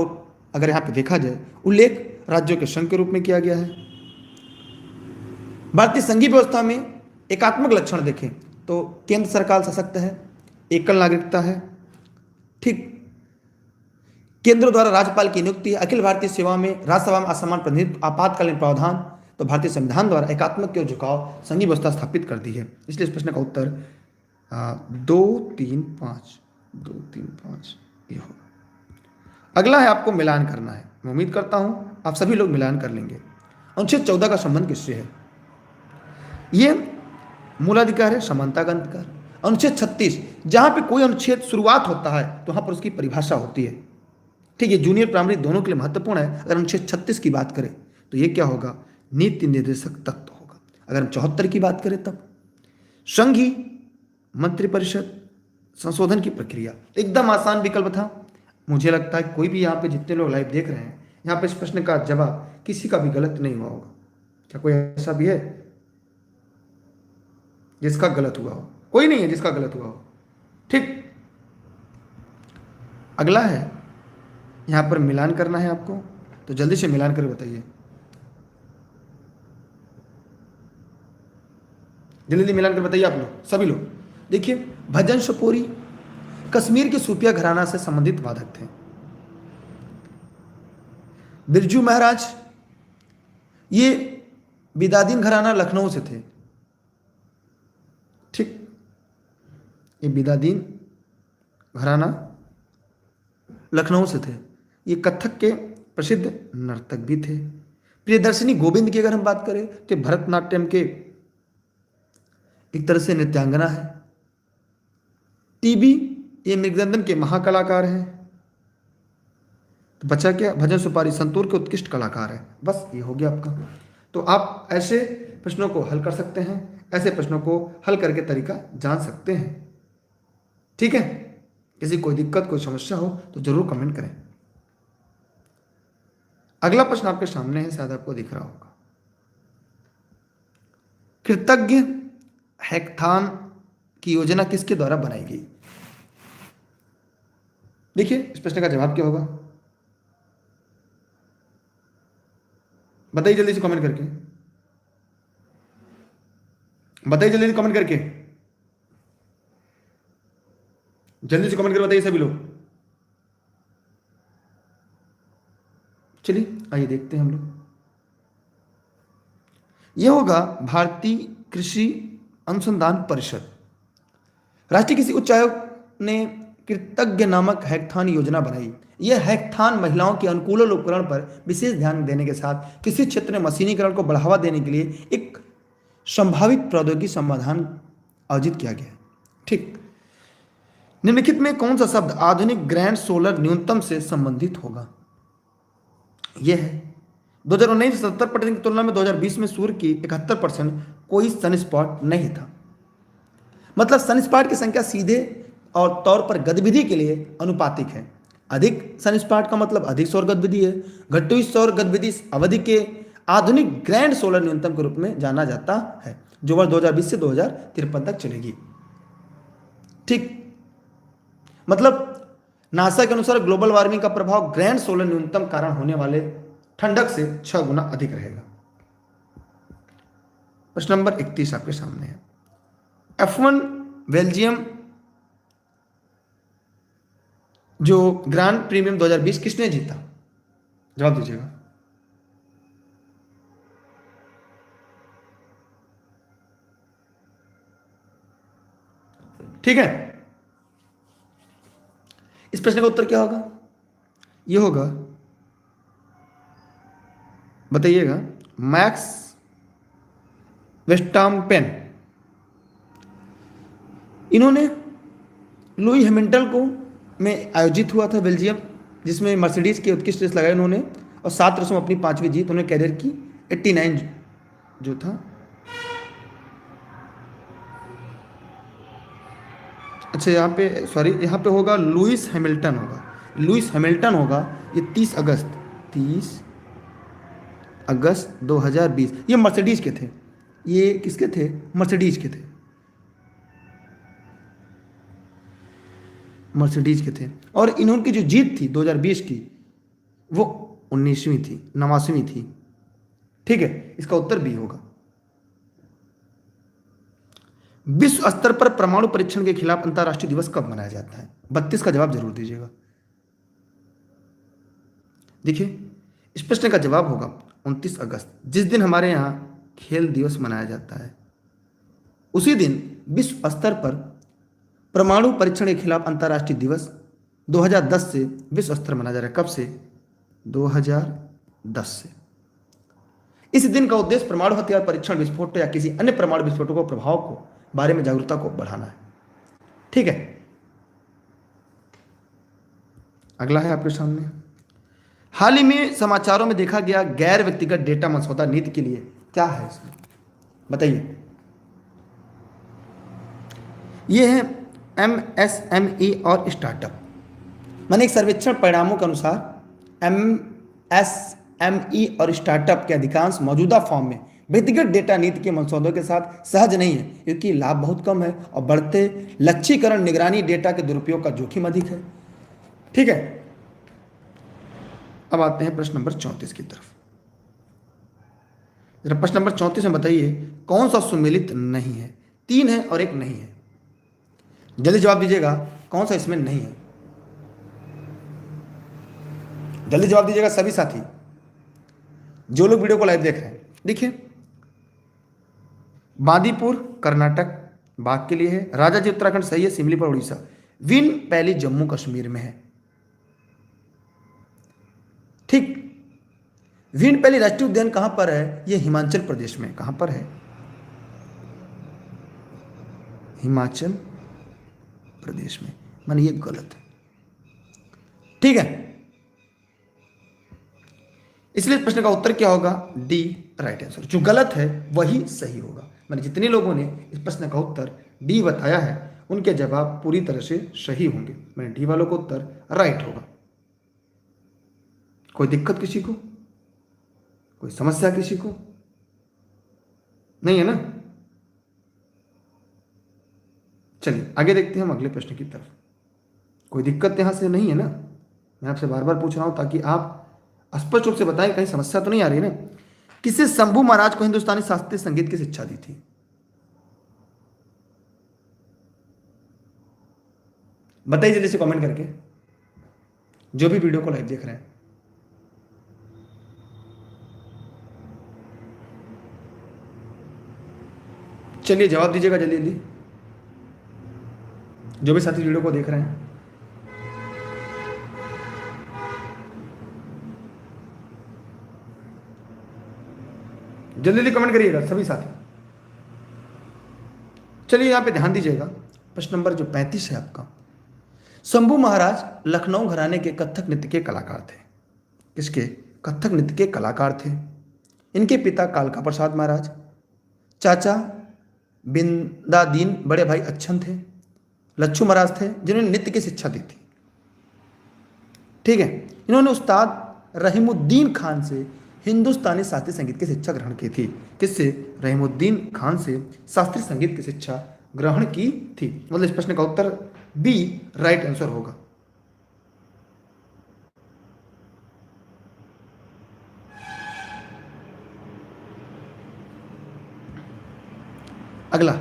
अगर यहाँ पे देखा जाए उल्लेख राज्यों के संघ के रूप में किया गया है। भारतीय संघीय व्यवस्था में एकात्मक लक्षण देखें तो केंद्र सरकार सशक्त है, एकल नागरिकता है, ठीक, केंद्र द्वारा राज्यपाल की नियुक्ति है, अखिल भारतीय सेवा में राज्यसभा में असमान प्रतिनिधित्व, आपातकालीन प्रावधान। तो भारतीय संविधान द्वारा एकात्मक की ओर झुकाव संघीय व्यवस्था स्थापित कर दी है। इसलिए इस प्रश्न का उत्तर 2, 3, 5 2, 3, 5 ये होगा। अगला है आपको मिलान करना है। मैं उम्मीद करता हूं आप सभी लोग मिलान कर लेंगे। अनुच्छेद 14 का संबंध किससे है? ये मूलाधिकार है, समानता का अधिकार। अनुच्छेद 36, जहां पे कोई अनुच्छेद शुरुआत होता है तो वहां पर उसकी परिभाषा होती है, ठीक है। जूनियर प्राइमरी दोनों के लिए महत्वपूर्ण है। अगर अनुच्छेद 36 की बात करें तो ये क्या होगा? नीति निर्देशक तत्व होगा। अगर हम 74 की बात करें तब संघीय मंत्रिपरिषद संशोधन की प्रक्रिया। एकदम आसान विकल्प था। मुझे लगता है कोई भी यहाँ पे जितने लोग लाइव देख रहे हैं, यहाँ पे इस प्रश्न का जवाब किसी का भी गलत नहीं हुआ होगा। क्या कोई ऐसा भी है जिसका गलत हुआ हो? कोई नहीं है जिसका गलत हुआ हो, ठीक। अगला है, यहां पर मिलान करना है आपको, तो जल्दी से मिलान कर बताइए, जल्दी जल्दी मिलान कर बताइए आप लोग, सभी लोग। देखिए, भजन शपोरी कश्मीर के सूफिया घराना से संबंधित वादक थे। बिरजू महाराज ये बिदादीन घराना लखनऊ से थे, ठीक। ये बिदादीन घराना लखनऊ से थे। ये कथक के प्रसिद्ध नर्तक भी थे। प्रियदर्शनी गोविंद की अगर हम बात करें तो भरतनाट्यम के एक तरह से नृत्यांगना है। टीबी ये मृदंगम के महाकलाकार हैं। तो बचा क्या? भजन सुपारी संतूर के उत्कृष्ट कलाकार है। बस ये हो गया आपका। तो आप ऐसे प्रश्नों को हल कर सकते हैं, ऐसे प्रश्नों को हल करके तरीका जान सकते हैं, ठीक है। किसी कोई दिक्कत कोई समस्या हो तो जरूर कमेंट करें। अगला प्रश्न आपके सामने है, शायद आपको दिख रहा होगा। कृतज्ञ हैकाथॉन की योजना किसके द्वारा बनाई गई? देखिए, इस प्रश्न का जवाब क्या होगा? बताइए जल्दी से कमेंट करके, बताइए जल्दी से कमेंट करके, जल्दी से कमेंट कर बताइए सभी लोग। चलिए आइए देखते हैं हम लोग। यह होगा भारतीय कृषि अनुसंधान परिषद। राष्ट्रीय कृषि उच्च आयोग ने कृतज्ञ नामक हैकाथॉन योजना बनाई। यह हैकाथॉन महिलाओं के अनुकूल उपकरण पर विशेष ध्यान देने के साथ किसी क्षेत्र में मशीनीकरण को बढ़ावा देने के लिए एक संभावित प्रौद्योगिकी समाधान आयोजित किया गया, ठीक। निम्नलिखित में कौन सा शब्द आधुनिक ग्रैंड सोलर न्यूनतम से संबंधित होगा? यह है 2019 70% की तुलना में 2020 में सूर्य की 71% कोई सनस्पॉट नहीं था। मतलब सनस्पॉट की संख्या सीधे और तौर पर गतिविधि के लिए अनुपातिक है। अधिक सनस्पॉट का मतलब अधिक सौर गतिविधि है। घटती हुई सौर गतिविधि अवधि के आधुनिक ग्रैंड सोलर न्यूनतम के रूप में जाना जाता है, जो वर्ष 2020 से 2053 तक चलेगी, ठीक। मतलब नासा के अनुसार ग्लोबल वार्मिंग का प्रभाव ग्रैंड सोलर न्यूनतम कारण होने वाले ठंडक से 6 गुना अधिक रहेगा। प्रश्न नंबर 31 आपके सामने है। F1 बेल्जियम जो ग्रांड प्रीमियम 2020 किसने जीता? जवाब दीजिएगा। ठीक है, इस प्रश्न का उत्तर क्या होगा? यह होगा, बताइएगा, मैक्स वेस्टाम्पेन, इन्होंने लुई हैमिल्टन को में आयोजित हुआ था बेल्जियम, जिसमें मर्सिडीज के उत्कृष्ट रेस लगाए उन्होंने, और 7 रेसों में अपनी 5वीं जीत उन्होंने कैरियर की। 89 जो था, अच्छा यहाँ पे सॉरी, यहाँ पे होगा लुइस हैमिल्टन होगा, लुइस हैमिल्टन होगा। ये 30 अगस्त 2020, ये मर्सिडीज के थे। ये किसके थे? मर्सिडीज के थे, मर्सिडीज के थे। और इन्होंने जो जीत थी 2020 की, वो 19वीं थी, 89वीं थी। ठीक है, इसका उत्तर बी होगा। विश्व स्तर पर परमाणु परीक्षण के खिलाफ अंतर्राष्ट्रीय दिवस कब मनाया जाता है? 32 का जवाब जरूर दीजिएगा। देखिए, इस प्रश्न का जवाब होगा 29 अगस्त, जिस दिन हमारे यहाँ खेल दिवस मनाया जाता है। उसी दिन विश्व स्तर पर परमाणु परीक्षण के खिलाफ अंतर्राष्ट्रीय दिवस 2010 से विश्व स्तर मनाया जा रहा है। कब से? 2010 से। इस दिन का उद्देश्य परमाणु हथियार परीक्षण, विस्फोट या किसी अन्य परमाणु विस्फोटों के प्रभाव को बारे में जागरूकता को बढ़ाना है। ठीक है, अगला है आपके सामने। हाल ही में समाचारों में देखा गया गैर व्यक्तिगत डेटा मसौदा नीति के लिए क्या है इसमें? बताइए। यह है MSME और स्टार्टअप। मैंने एक सर्वेक्षण परिणामों के अनुसार MSME और स्टार्टअप के अधिकांश मौजूदा फॉर्म में व्यक्तिगत डेटा नीति के मसौदों के साथ सहज नहीं है, क्योंकि लाभ बहुत कम है और बढ़ते लक्ष्यीकरण, निगरानी, डेटा के दुरुपयोग का जोखिम अधिक है। ठीक है, अब आते हैं प्रश्न नंबर 34 की तरफ। जरा प्रश्न नंबर 34 में बताइए कौन सा सुमेलित नहीं है? 3 है और 1 नहीं है। जल्दी जवाब दीजिएगा, कौन सा इसमें नहीं है? जल्दी जवाब दीजिएगा सभी साथी, जो लोग वीडियो को लाइव देख रहे हैं। देखिए, बांदीपुर कर्नाटक बाघ के लिए है, राजाजी उत्तराखंड सही है, सिमलीपाल उड़ीसा, विन पैली जम्मू कश्मीर में है। ठीक, विन पैली राष्ट्रीय उद्यान कहां पर है? यह हिमाचल प्रदेश में। कहां पर है? हिमाचल प्रदेश में। माने ये गलत है। ठीक है, इसलिए प्रश्न का उत्तर क्या होगा? D right answer. जो गलत है वही सही होगा। मैंने जितने लोगों ने इस प्रश्न का उत्तर डी बताया है उनके जवाब पूरी तरह से सही होंगे। मैंने डी वालों का उत्तर राइट होगा। कोई दिक्कत किसी को? कोई समस्या किसी को? नहीं है ना? चलिए आगे देखते हैं हम अगले प्रश्न की तरफ। कोई दिक्कत यहां से नहीं है ना? मैं आपसे बार बार पूछ रहा हूं ताकि आप स्पष्ट रूप से बताएं, कहीं समस्या तो नहीं आ रही है ना? किसे शंभू महाराज को हिंदुस्तानी शास्त्रीय संगीत की शिक्षा दी थी? बताइए जल्दी से कमेंट करके, जो भी वीडियो को लाइव देख रहे हैं। चलिए जवाब दीजिएगा जल्दी जल्दी, जो भी साथी वीडियो को देख रहे हैं। जल्दी जल्दी कमेंट करिएगा सभी साथी। चलिए यहां पे ध्यान दीजिएगा, प्रश्न नंबर जो 35 है आपका। शंभू महाराज लखनऊ घराने के कथक नृत्य के कलाकार थे। किसके? कथक नृत्य के कलाकार थे। इनके पिता कालका प्रसाद महाराज, चाचा बिंदादीन, बड़े भाई अच्छन थे, लच्छू महाराज थे जिन्होंने नृत्य की शिक्षा दी थी। ठीक है, इन्होंने उस्ताद रहीमुद्दीन खान से हिंदुस्तानी शास्त्रीय संगीत की शिक्षा ग्रहण की थी। किससे? रहीमुद्दीन खान से शास्त्रीय संगीत की शिक्षा ग्रहण की थी। मतलब इस प्रश्न का उत्तर बी राइट आंसर होगा। अगला,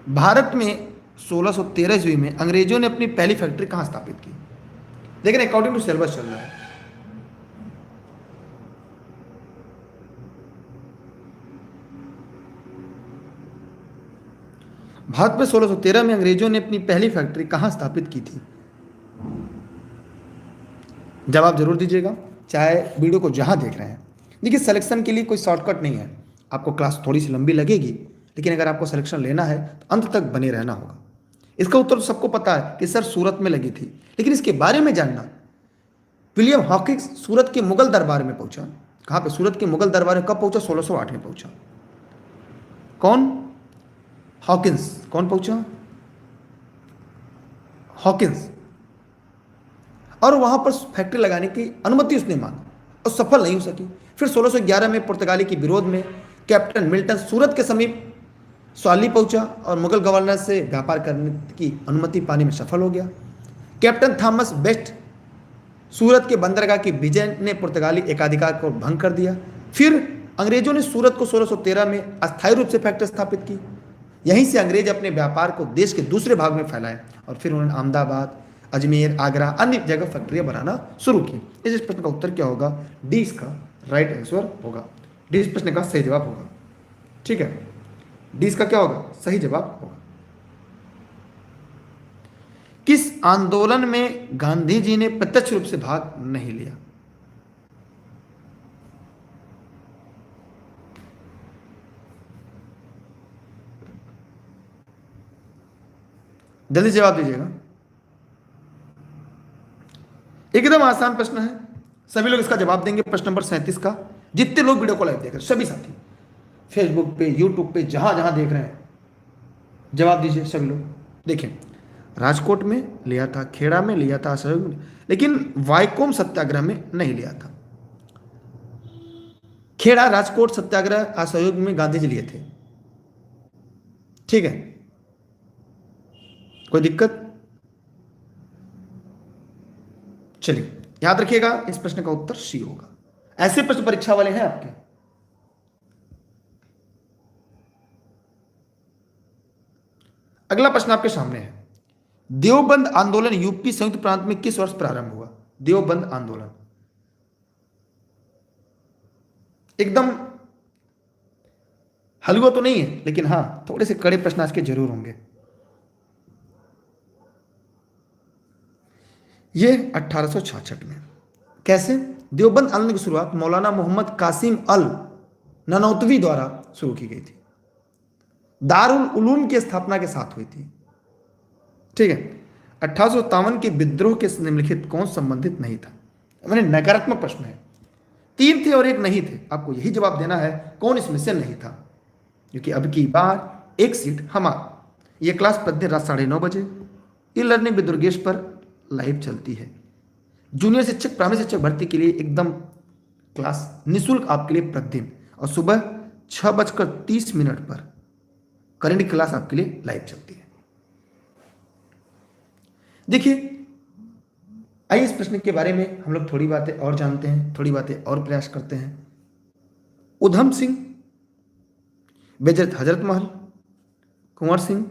भारत में 1613 ईस्वी में अंग्रेजों ने अपनी पहली फैक्ट्री कहां स्थापित की? लेकिन अकॉर्डिंग टू सिलेबस चल रहा है। भारत में 1613 में अंग्रेजों ने अपनी पहली फैक्ट्री कहां स्थापित की थी? जवाब जरूर दीजिएगा, चाहे वीडियो को जहां देख रहे हैं। देखिए, सिलेक्शन के लिए कोई शॉर्टकट नहीं है। आपको क्लास थोड़ी सी लंबी लगेगी लेकिन अगर आपको सिलेक्शन लेना है तो अंत तक बने रहना होगा। इसका उत्तर तो सबको पता है कि सर सूरत में लगी थी, लेकिन इसके बारे में जानना, विलियम हॉकिंस सूरत के मुगल दरबार में पहुंचा। कहाँ पे? सूरत के मुगल दरबार में कब पहुंचा? 1608 में पहुंचा। कौन? हॉकिंस। कौन पहुंचा? हॉकिंस। और वहां पर फैक्ट्री लगाने की अनुमति उसने मांगी और सफल नहीं हो सकी। फिर 1611 में पुर्तगाली के विरोध में कैप्टन मिल्टन सूरत के समीप स्वाली पहुंचा और मुगल गवर्नर से व्यापार करने की अनुमति पाने में सफल हो गया। कैप्टन थॉमस बेस्ट सूरत के बंदरगाह की विजय ने पुर्तगाली एकाधिकार को भंग कर दिया। फिर अंग्रेजों ने सूरत को 1613 में अस्थायी रूप से फैक्ट्री स्थापित की। यहीं से अंग्रेज अपने व्यापार को देश के दूसरे भाग में फैलाए और फिर उन्होंने अहमदाबाद, अजमेर, आगरा, अन्य जगह फैक्ट्रियां बनाना शुरू की। इस प्रश्न का उत्तर क्या होगा? डी इसका राइट आंसर होगा। डी इस प्रश्न का सही जवाब होगा। ठीक है, डी इसका क्या होगा? सही जवाब होगा। किस आंदोलन में गांधी जी ने प्रत्यक्ष रूप से भाग नहीं लिया? जल्दी जवाब दीजिएगा। एकदम आसान प्रश्न है, सभी लोग इसका जवाब देंगे। प्रश्न नंबर 37 का। जितने लोग वीडियो को लाइव देख रहे हैं, सभी साथी फेसबुक पे, यूट्यूब पे, जहां जहां देख रहे हैं, जवाब दीजिए सभी लोग। देखिए, राजकोट में लिया था, खेड़ा में लिया था, असहयोग में, लेकिन वाइकोम सत्याग्रह में नहीं लिया था। खेड़ा, राजकोट सत्याग्रह, असहयोग में गांधी जी लिए थे। ठीक है, कोई दिक्कत? चलिए, याद रखिएगा, इस प्रश्न का उत्तर सी होगा। ऐसे प्रश्न परीक्षा वाले हैं आपके। अगला प्रश्न आपके सामने है। देवबंद आंदोलन यूपी संयुक्त प्रांत में किस वर्ष प्रारंभ हुआ? देवबंद आंदोलन एकदम हलवा तो नहीं है, लेकिन हां थोड़े से कड़े प्रश्न आज के जरूर होंगे। ये 1866 में। कैसे? देवबंद आंदोलन की शुरुआत मौलाना मोहम्मद कासिम अल ननौतवी द्वारा शुरू की गई थी। दारुल उलूम की स्थापना के साथ हुई थी। ठीक है, 1857 के विद्रोह के निम्नलिखित कौन संबंधित नहीं था? मैंने नकारात्मक प्रश्न है, 3 थे और 1 नहीं थे। आपको यही जवाब देना है कौन इसमें से नहीं था, क्योंकि अब की बार 1 सीट हमारा। यह क्लास प्रतिदिन रात 9:30 बजे ई लर्निंग विद दुर्गेश पर लाइव चलती है। जूनियर शिक्षक, प्राइमरी शिक्षक भर्ती के लिए एकदम क्लास निःशुल्क आपके लिए प्रतिदिन, और सुबह 6:30 पर करंट क्लास आपके लिए लाइव चलती है। देखिए, आइए इस प्रश्न के बारे में हम लोग थोड़ी बातें और जानते हैं, थोड़ी बातें और प्रयास करते हैं। उधम सिंह, बेजरत हजरत महल, कुंवर सिंह,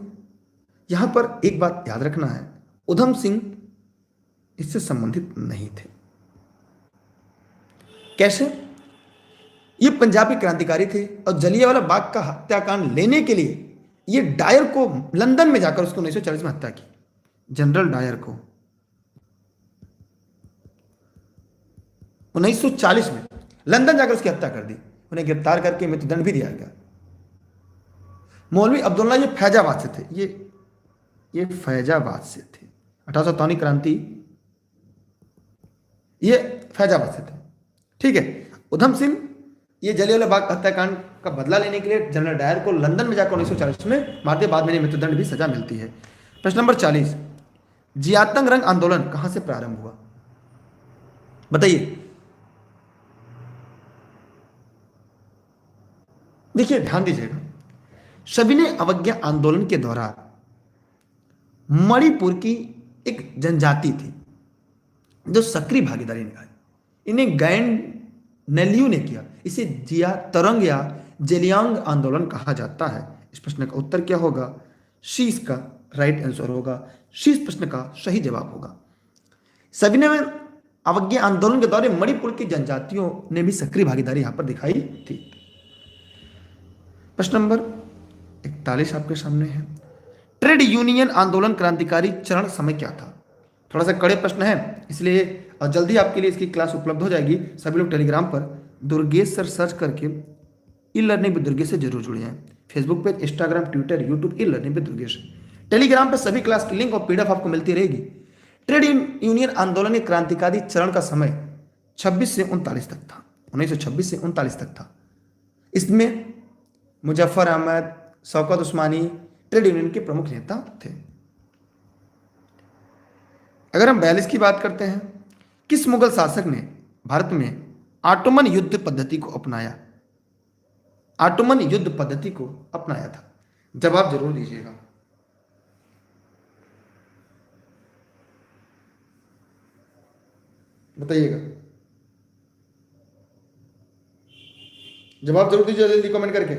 यहां पर एक बात याद रखना है, उधम सिंह इससे संबंधित नहीं थे। कैसे? ये पंजाबी क्रांतिकारी थे और जलियांवाला बाग का हत्याकांड लेने के लिए ये डायर को लंदन में जाकर उसको 1940 में हत्या की। जनरल डायर को 1940 में लंदन जाकर उसकी हत्या कर दी। उन्हें गिरफ्तार करके मृत्युदंड भी दिया गया। मौलवी अब्दुल्ला, ये फैजाबाद से थे, ये फैजाबाद से थे। 1857 क्रांति, ये फैजाबाद से थे। ठीक है, उधम सिंह ये जलियांवाला बाग हत्याकांड का बदला लेने के लिए जनरल डायर को लंदन में जाकर 1940 में मारते, बाद में मृत्युदंड भी सजा मिलती है। प्रश्न नंबर 40, जियातंग रंग आंदोलन कहां से प्रारंभ हुआ? बताइए। देखिए, ध्यान दीजिएगा, सविनय अवज्ञा आंदोलन के दौरान मणिपुर की एक जनजाति थी जो सक्रिय भागीदारी निभाई। इन्हें गैंड नेल्यू ने किया। इसे जिया तरंग या जेलियांग आंदोलन कहा जाता है। इस प्रश्न का उत्तर क्या होगा? सी इसका राइट आंसर होगा। सी इस प्रश्न का सही जवाब होगा। सविनय अवज्ञा आंदोलन के दौरान मणिपुर की जनजातियों ने भी सक्रिय भागीदारी यहां पर दिखाई थी। प्रश्न नंबर 41 आपके सामने है। ट्रेड यूनियन आंदोलन क्रांतिकारी चरण समय क्या था? थोड़ा सा कड़े प्रश्न है, इसलिए और जल्दी आपके लिए इसकी क्लास उपलब्ध हो जाएगी। सभी लोग टेलीग्राम पर दुर्गेश सर सर्च करके ई लर्निंग विद दुर्गेश से जरूर जुड़े हैं। Facebook page, Instagram, Twitter, YouTube, e learning with Yogesh. Telegram पे सभी क्लास की लिंक और पीडीएफ आपको मिलती रहेगी। ट्रेड यूनियन आंदोलन के क्रांतिकारी चरण का समय 26 से 39 तक था, 1926 से 39 तक था। इसमें मुजफ्फर अहमद, शौकत उस्मानी ट्रेड यूनियन के प्रमुख नेता थे। अगर हम 42 की बात करते हैं, किस मुगल शासक ने भारत में ऑटोमन युद्ध पद्धति को अपनाया? ऑटोमन युद्ध पद्धति को अपनाया था। जवाब जरूर दीजिएगा। बताइएगा, जवाब जरूर दीजिए जल्दी कमेंट करके।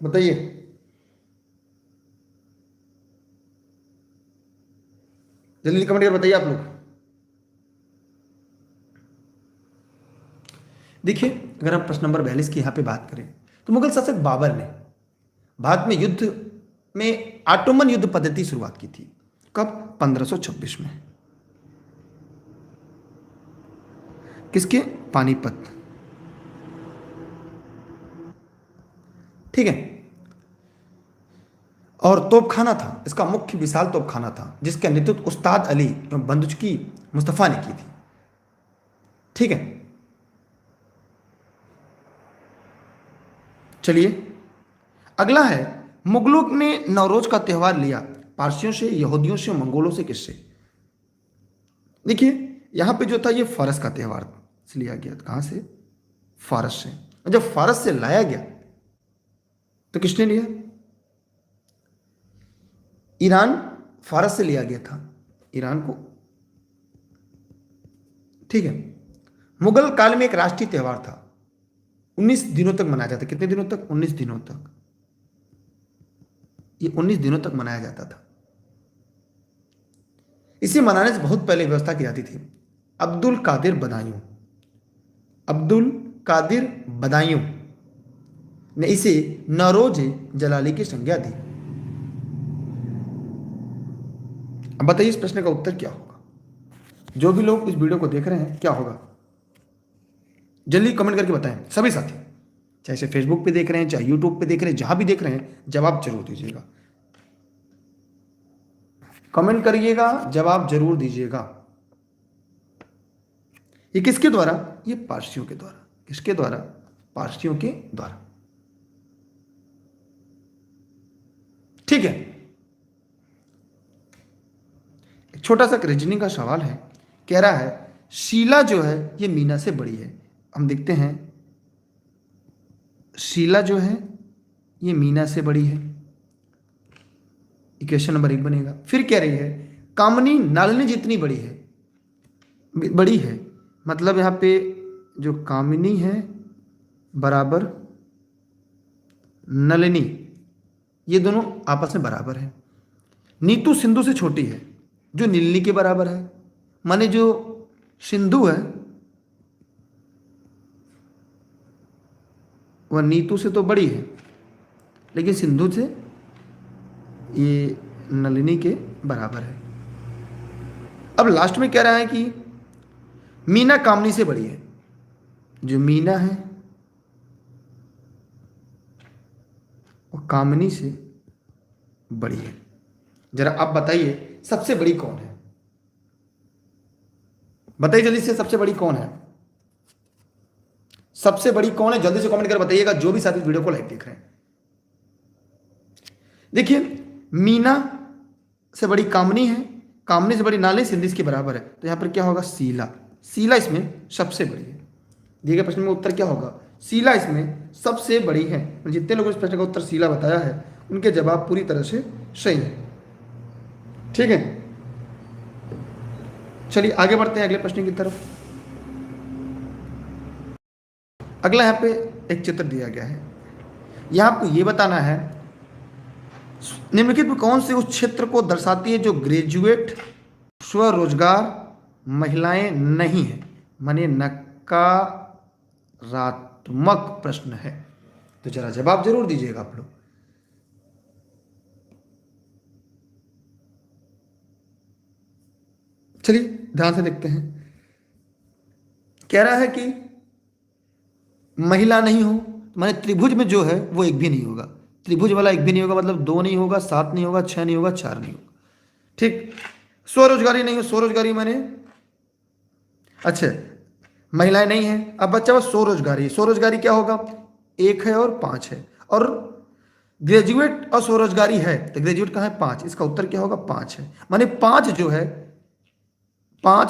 बताइए, जल्दी कमेंट कर बताइए आप लोग। देखिए, अगर हम प्रश्न नंबर 42 की यहां पे बात करें तो मुगल शासक बाबर ने भारत में युद्ध में ऑटोमन युद्ध पद्धति शुरुआत की थी। कब? 1526 में। किसके? पानीपत। ठीक है। और तोपखाना था, इसका मुख्य विशाल तोपखाना था जिसका नेतृत्व उस्ताद अली एवं बंदूकी मुस्तफा ने की थी। ठीक है, चलिए अगला है, मुगलों ने नवरोज का त्यौहार लिया पारसियों से, यहूदियों से, मंगोलों से, किससे? देखिए यहां पे जो था ये फारस का त्यौहार से लिया गया। कहां से? फारस से। जब फारस से लाया गया तो किसने लिया? ईरान फारस से लिया गया था, ईरान को। ठीक है। मुगल काल में एक राष्ट्रीय त्यौहार था, 19 दिनों तक मनाया जाता। कितने दिनों तक? 19 दिनों तक। ये 19 दिनों तक मनाया जाता था। इसे मनाने से बहुत पहले व्यवस्था की जाती थी। अब्दुल कादिर बदायूं, अब्दुल कादिर बदायूं ने इसे नौरोज जलाली की संज्ञा दी। अब बताइए इस प्रश्न का उत्तर क्या होगा? जो भी लोग इस वीडियो को देख रहे हैं क्या होगा? जल्दी कमेंट करके बताएं सभी साथी, चाहे इसे फेसबुक पे देख रहे हैं, चाहे यूट्यूब पे देख रहे हैं, जहां भी देख रहे हैं, जवाब जरूर दीजिएगा। कमेंट करिएगा, जवाब जरूर दीजिएगा। ये किसके द्वारा? ये पारसियों के द्वारा। किसके द्वारा? पारसियों के द्वारा। ठीक है, एक छोटा सा रीजनिंग का सवाल है। कह रहा है शीला जो है ये मीना से बड़ी है। हम देखते हैं, शीला जो है ये मीना से बड़ी है। इक्वेशन नंबर 1 बनेगा। फिर कह रही है कामनी नलिनी जितनी बड़ी है, बड़ी है, मतलब यहां पे जो कामिनी है बराबर नलिनी, ये दोनों आपस में बराबर है। नीतू सिंधु से छोटी है, जो नीलनी के बराबर है। माने जो सिंधु है वह नीतू से तो बड़ी है, लेकिन सिंधु से ये नलिनी के बराबर है। अब लास्ट में कह रहा है कि मीना कामनी से बड़ी है। जो मीना है वो कामनी से बड़ी है। जरा आप बताइए सबसे बड़ी कौन है? बताइए जल्दी से, सबसे बड़ी कौन है? सबसे बड़ी कौन है? जल्दी से कमेंट कर बताइएगा, जो भी साथी वीडियो को लाइव देख रहे हैं। देखिए मीना से बड़ी कामनी है, कामनी से बड़ी नाली, सिंधी के बराबर है, तो यहां पर क्या होगा? शीला। शीला इसमें सबसे बड़ी है। दिए गए प्रश्न में उत्तर क्या होगा? शीला इसमें सबसे बड़ी है। जितने लोगों ने इस प्रश्न का उत्तर शीला बताया है उनके जवाब पूरी तरह से सही है। ठीक है, चलिए आगे बढ़ते हैं अगले प्रश्न की तरफ। अगला यहाँ पे एक चित्र दिया गया है। यहां आपको यह बताना है निम्नलिखित में कौन से उस क्षेत्र को दर्शाती है जो ग्रेजुएट स्वरोजगार महिलाएं नहीं है। माने नकारात्मक प्रश्न है, तो जरा जवाब जरूर दीजिएगा आप लोग। चलिए ध्यान से देखते हैं। कह रहा है कि महिला नहीं हो, माने त्रिभुज में जो है वो एक भी नहीं होगा। त्रिभुज वाला एक भी नहीं होगा, मतलब 2 नहीं होगा, 7 नहीं होगा, 6 नहीं होगा, 4 नहीं होगा। ठीक। स्वरोजगारी नहीं हो, स्वरोजगारी माने अच्छा महिलाएं नहीं है। अब बच्चा बस स्वरोजगारी, स्वरोजगारी क्या होगा? 1 है और 5 है। और ग्रेजुएट और स्वरोजगारी है, तो ग्रेजुएट कहाँ है? 5। इसका उत्तर क्या होगा? 5 है। माने 5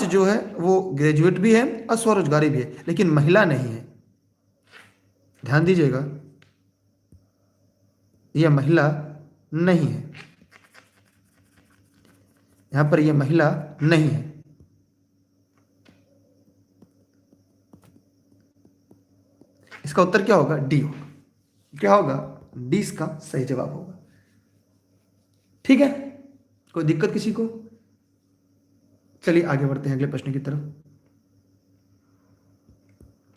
जो है वो ग्रेजुएट भी है और स्वरोजगारी भी है, लेकिन महिला नहीं है। ध्यान दीजिएगा, यह महिला नहीं है, यहां पर यह महिला नहीं है। इसका उत्तर क्या होगा? डी होगा। क्या होगा? डी इसका सही जवाब होगा। ठीक है, कोई दिक्कत किसी को? चलिए आगे बढ़ते हैं अगले प्रश्न की तरफ।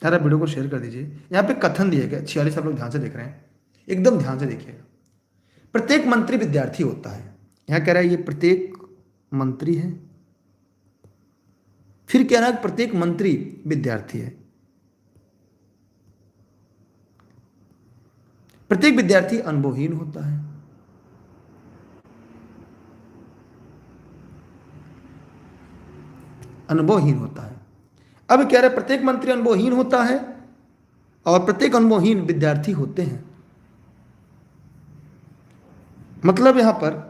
यार आप वीडियो को शेयर कर दीजिए। यहाँ पे कथन दिया गया 46, आप लोग ध्यान से देख रहे हैं, एकदम ध्यान से देखिएगा। प्रत्येक मंत्री विद्यार्थी होता है। यहाँ कह रहा है ये प्रत्येक मंत्री है, फिर कह रहा है प्रत्येक मंत्री विद्यार्थी है। प्रत्येक विद्यार्थी अनुभवहीन होता है। अनुभवहीन होता है। अब कह रहे प्रत्येक मंत्री अनुभवहीन होता है और प्रत्येक अनुभवहीन विद्यार्थी होते हैं। मतलब यहां पर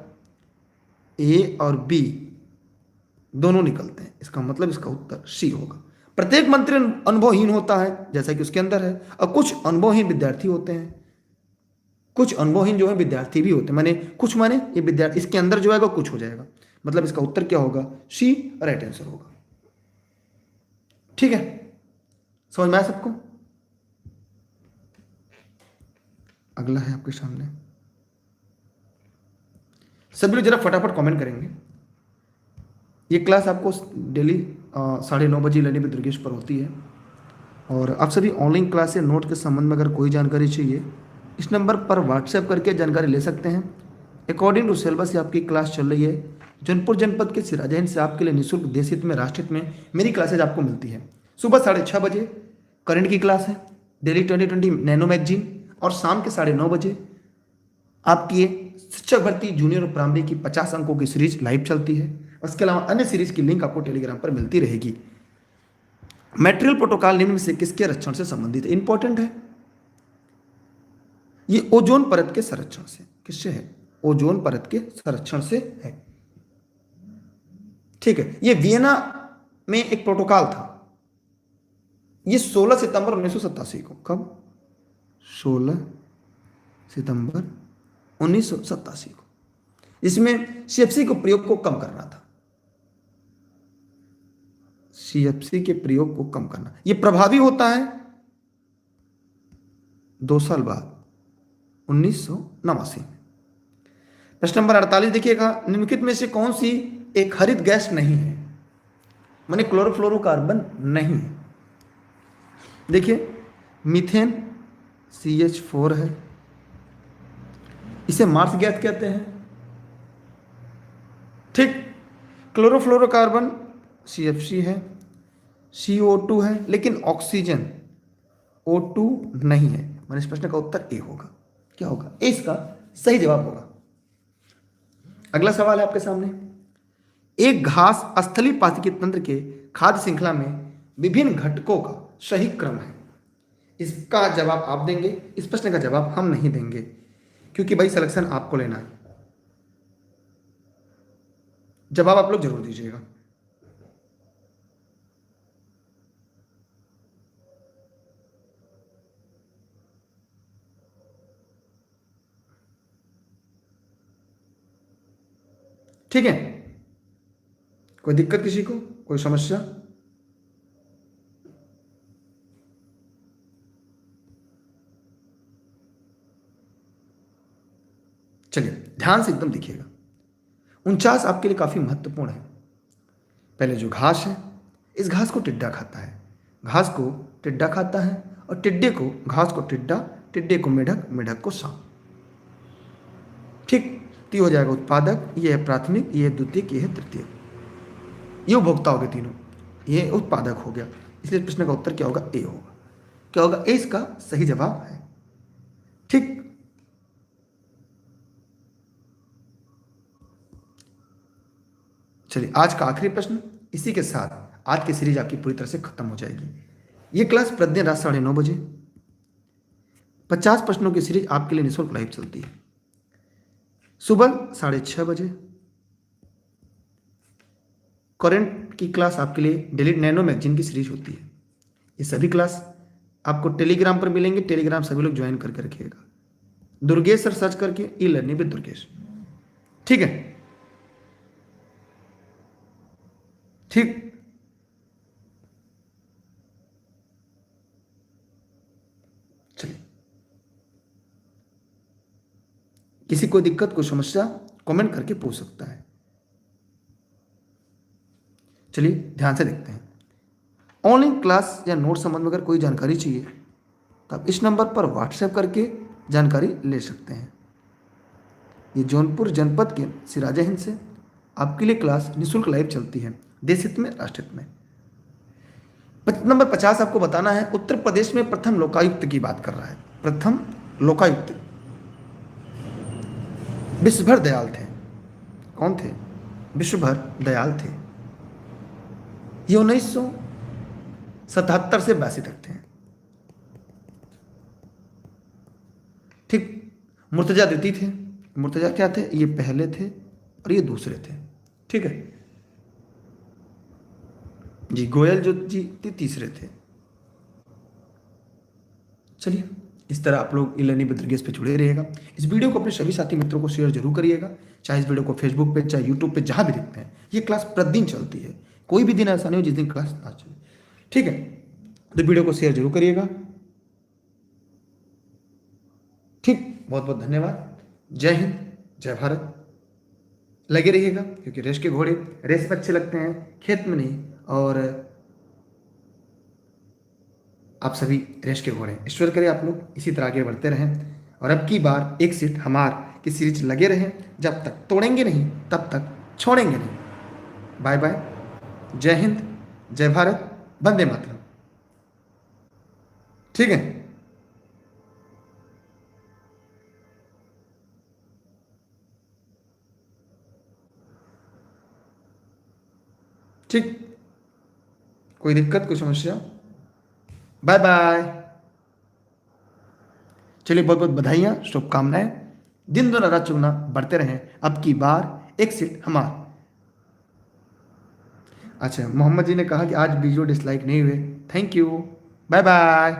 ए और बी दोनों निकलते हैं। इसका मतलब इसका उत्तर सी होगा। प्रत्येक मंत्री अनुभवहीन होता है, जैसा कि उसके अंदर है, और कुछ अनुभवहीन विद्यार्थी होते हैं। कुछ अनुभवहीन जो है विद्यार्थी भी होते हैं, माने कुछ माने ये विद्यार्थी, इसके अंदर जो आएगा कुछ हो जाएगा। मतलब इसका उत्तर क्या होगा? सी राइट आंसर होगा। ठीक है, समझ में आया सबको? अगला है आपके सामने। सभी लोग जरा फटाफट कमेंट करेंगे। ये क्लास आपको डेली 9:30 बजे लेने में दुर्गेश पर होती है। और आप सभी ऑनलाइन क्लास से नोट के संबंध में अगर कोई जानकारी चाहिए, इस नंबर पर व्हाट्सएप करके जानकारी ले सकते हैं। अकॉर्डिंग टू सिलेबस ये आपकी क्लास चल रही है। जौनपुर जनपद के सिराजा हिंद से आपके लिए निःशुल्क देश हित में, राष्ट्र हित में मेरी क्लासेज आपको मिलती है। सुबह 6:30 बजे करंट की क्लास है, डेली 2020 नैनो मैगजीन, और शाम के 9:30 बजे आपकी शिक्षक भर्ती जूनियर और प्राइमरी की 50 अंकों की सीरीज लाइव चलती है। उसके अलावा अन्य सीरीज की लिंक आपको टेलीग्राम पर मिलती रहेगी। मैटेरियल प्रोटोकॉल निम्न में से किसके रक्षण से संबंधित है? इंपॉर्टेंट है। ये ओजोन परत के संरक्षण से, किससे है? ओजोन परत के संरक्षण से है। ठीक है, ये वियना में एक प्रोटोकॉल था। ये 16 सितंबर 1987 को, कब? 16 सितंबर 1987 को, इसमें सीएफसी को प्रयोग को कम करना था। सीएफसी के प्रयोग को कम करना, ये प्रभावी होता है 2 साल बाद 1989 में। प्रश्न नंबर 48 देखिएगा, निम्नलिखित में से कौन सी एक हरित गैस नहीं है? माने क्लोरोफ्लोरोकार्बन नहीं है। देखिए मीथेन CH4 है, इसे मार्स गैस कहते हैं। ठीक। क्लोरोफ्लोरोकार्बन CFC है, CO2 है, लेकिन ऑक्सीजन O2 नहीं है। मैंने इस प्रश्न का उत्तर ए होगा। क्या होगा? ए इसका सही जवाब होगा। अगला सवाल है आपके सामने। एक घास स्थलीय पारिस्थितिकी तंत्र के खाद्य श्रृंखला में विभिन्न घटकों का सही क्रम है। इसका जवाब आप देंगे, इस प्रश्न का जवाब हम नहीं देंगे, क्योंकि भाई सिलेक्शन आपको लेना है। जवाब आप लोग जरूर दीजिएगा। ठीक है, कोई दिक्कत किसी को, कोई समस्या? चलिए ध्यान से एकदम देखिएगा। 49 आपके लिए काफी महत्वपूर्ण है। पहले जो घास है, इस घास को टिड्डा खाता है, घास को टिड्डा खाता है, और टिड्डे को, घास को टिड्डा, टिड्डे को मेढक, मेढक को सांप। ठीक, तो हो जाएगा उत्पादक, ये है प्राथमिक, ये है द्वितीयक, ये है तृतीयक। ये उपभोक्ता हो गए तीनों, ये उत्पादक हो गया। इसलिए प्रश्न का उत्तर क्या होगा? ए होगा। क्या होगा? ए इसका सही जवाब है। ठीक, चलिए आज का आखिरी प्रश्न, इसी के साथ आज की सीरीज आपकी पूरी तरह से खत्म हो जाएगी। ये क्लास प्रतिदिन रात 9:30 बजे 50 प्रश्नों की सीरीज आपके लिए निःशुल्क लाइव चलती है। सुबह 6:30 बजे करंट की क्लास आपके लिए डेली नैनो मैगजीन की सीरीज होती है। ये सभी क्लास आपको टेलीग्राम पर मिलेंगे, टेलीग्राम सभी लोग ज्वाइन करके रखिएगा, दुर्गेश सर सर्च करके ई लर्निंग विद दुर्गेश। ठीक है, ठीक, चलिए किसी को दिक्कत को समस्या कमेंट करके पूछ सकता है। चलिए ध्यान से देखते हैं। ऑनलाइन क्लास या नोट संबंध में अगर कोई जानकारी चाहिए तो आप इस नंबर पर व्हाट्सएप करके जानकारी ले सकते हैं। ये जौनपुर जनपद के सिराजा हिंद से आपके लिए क्लास निःशुल्क लाइव चलती है, देश हित में राष्ट्र हित में। नंबर 50 आपको बताना है, उत्तर प्रदेश में प्रथम लोकायुक्त की बात कर रहा है। प्रथम लोकायुक्त विश्वभर दयाल थे। कौन थे? विश्वभर दयाल थे। ये 1977 से 82 तक थे। ठीक, मुर्तजा द्वितीय थे। मुर्तजा क्या थे? ये पहले थे और ये दूसरे थे। ठीक है जी, गोयल जो जी तीसरे थे। चलिए इस तरह आप लोग ई लर्निंग विद दुर्गेश पे जुड़े रहिएगा। इस वीडियो को अपने सभी साथी मित्रों को शेयर जरूर करिएगा, चाहे इस वीडियो को फेसबुक पे, चाहे यूट्यूब पे, जहां भी देखते हैं। ये क्लास प्रतिदिन चलती है, कोई भी दिन ऐसा नहीं हो जिस दिन क्लास ना चले। ठीक है, तो वीडियो को शेयर जरूर करिएगा। ठीक, बहुत बहुत धन्यवाद। जय हिंद, जय भारत। लगे रहिएगा, क्योंकि रेस के घोड़े रेस में अच्छे लगते हैं, खेत में नहीं। और आप सभी रेस के घोड़े, ईश्वर करे आप लोग इसी तरह आगे बढ़ते रहें। और अब की बार एक सीट हमार की सीरीज लगे रहें, जब तक तोड़ेंगे नहीं तब तक छोड़ेंगे नहीं। बाय बाय, जय हिंद, जय भारत, वंदे मातरम। ठीक है, ठीक, कोई दिक्कत, कोई समस्या? Bye bye. चलिए बहुत बहुत बधाइयाँ, शुभकामनाएं। दिन दोना रात चुगना बढ़ते रहें। अब की बार एक सीट हमार। अच्छा, मोहम्मद जी ने कहा कि आज वीडियो डिसलाइक नहीं हुए। Thank you, bye bye.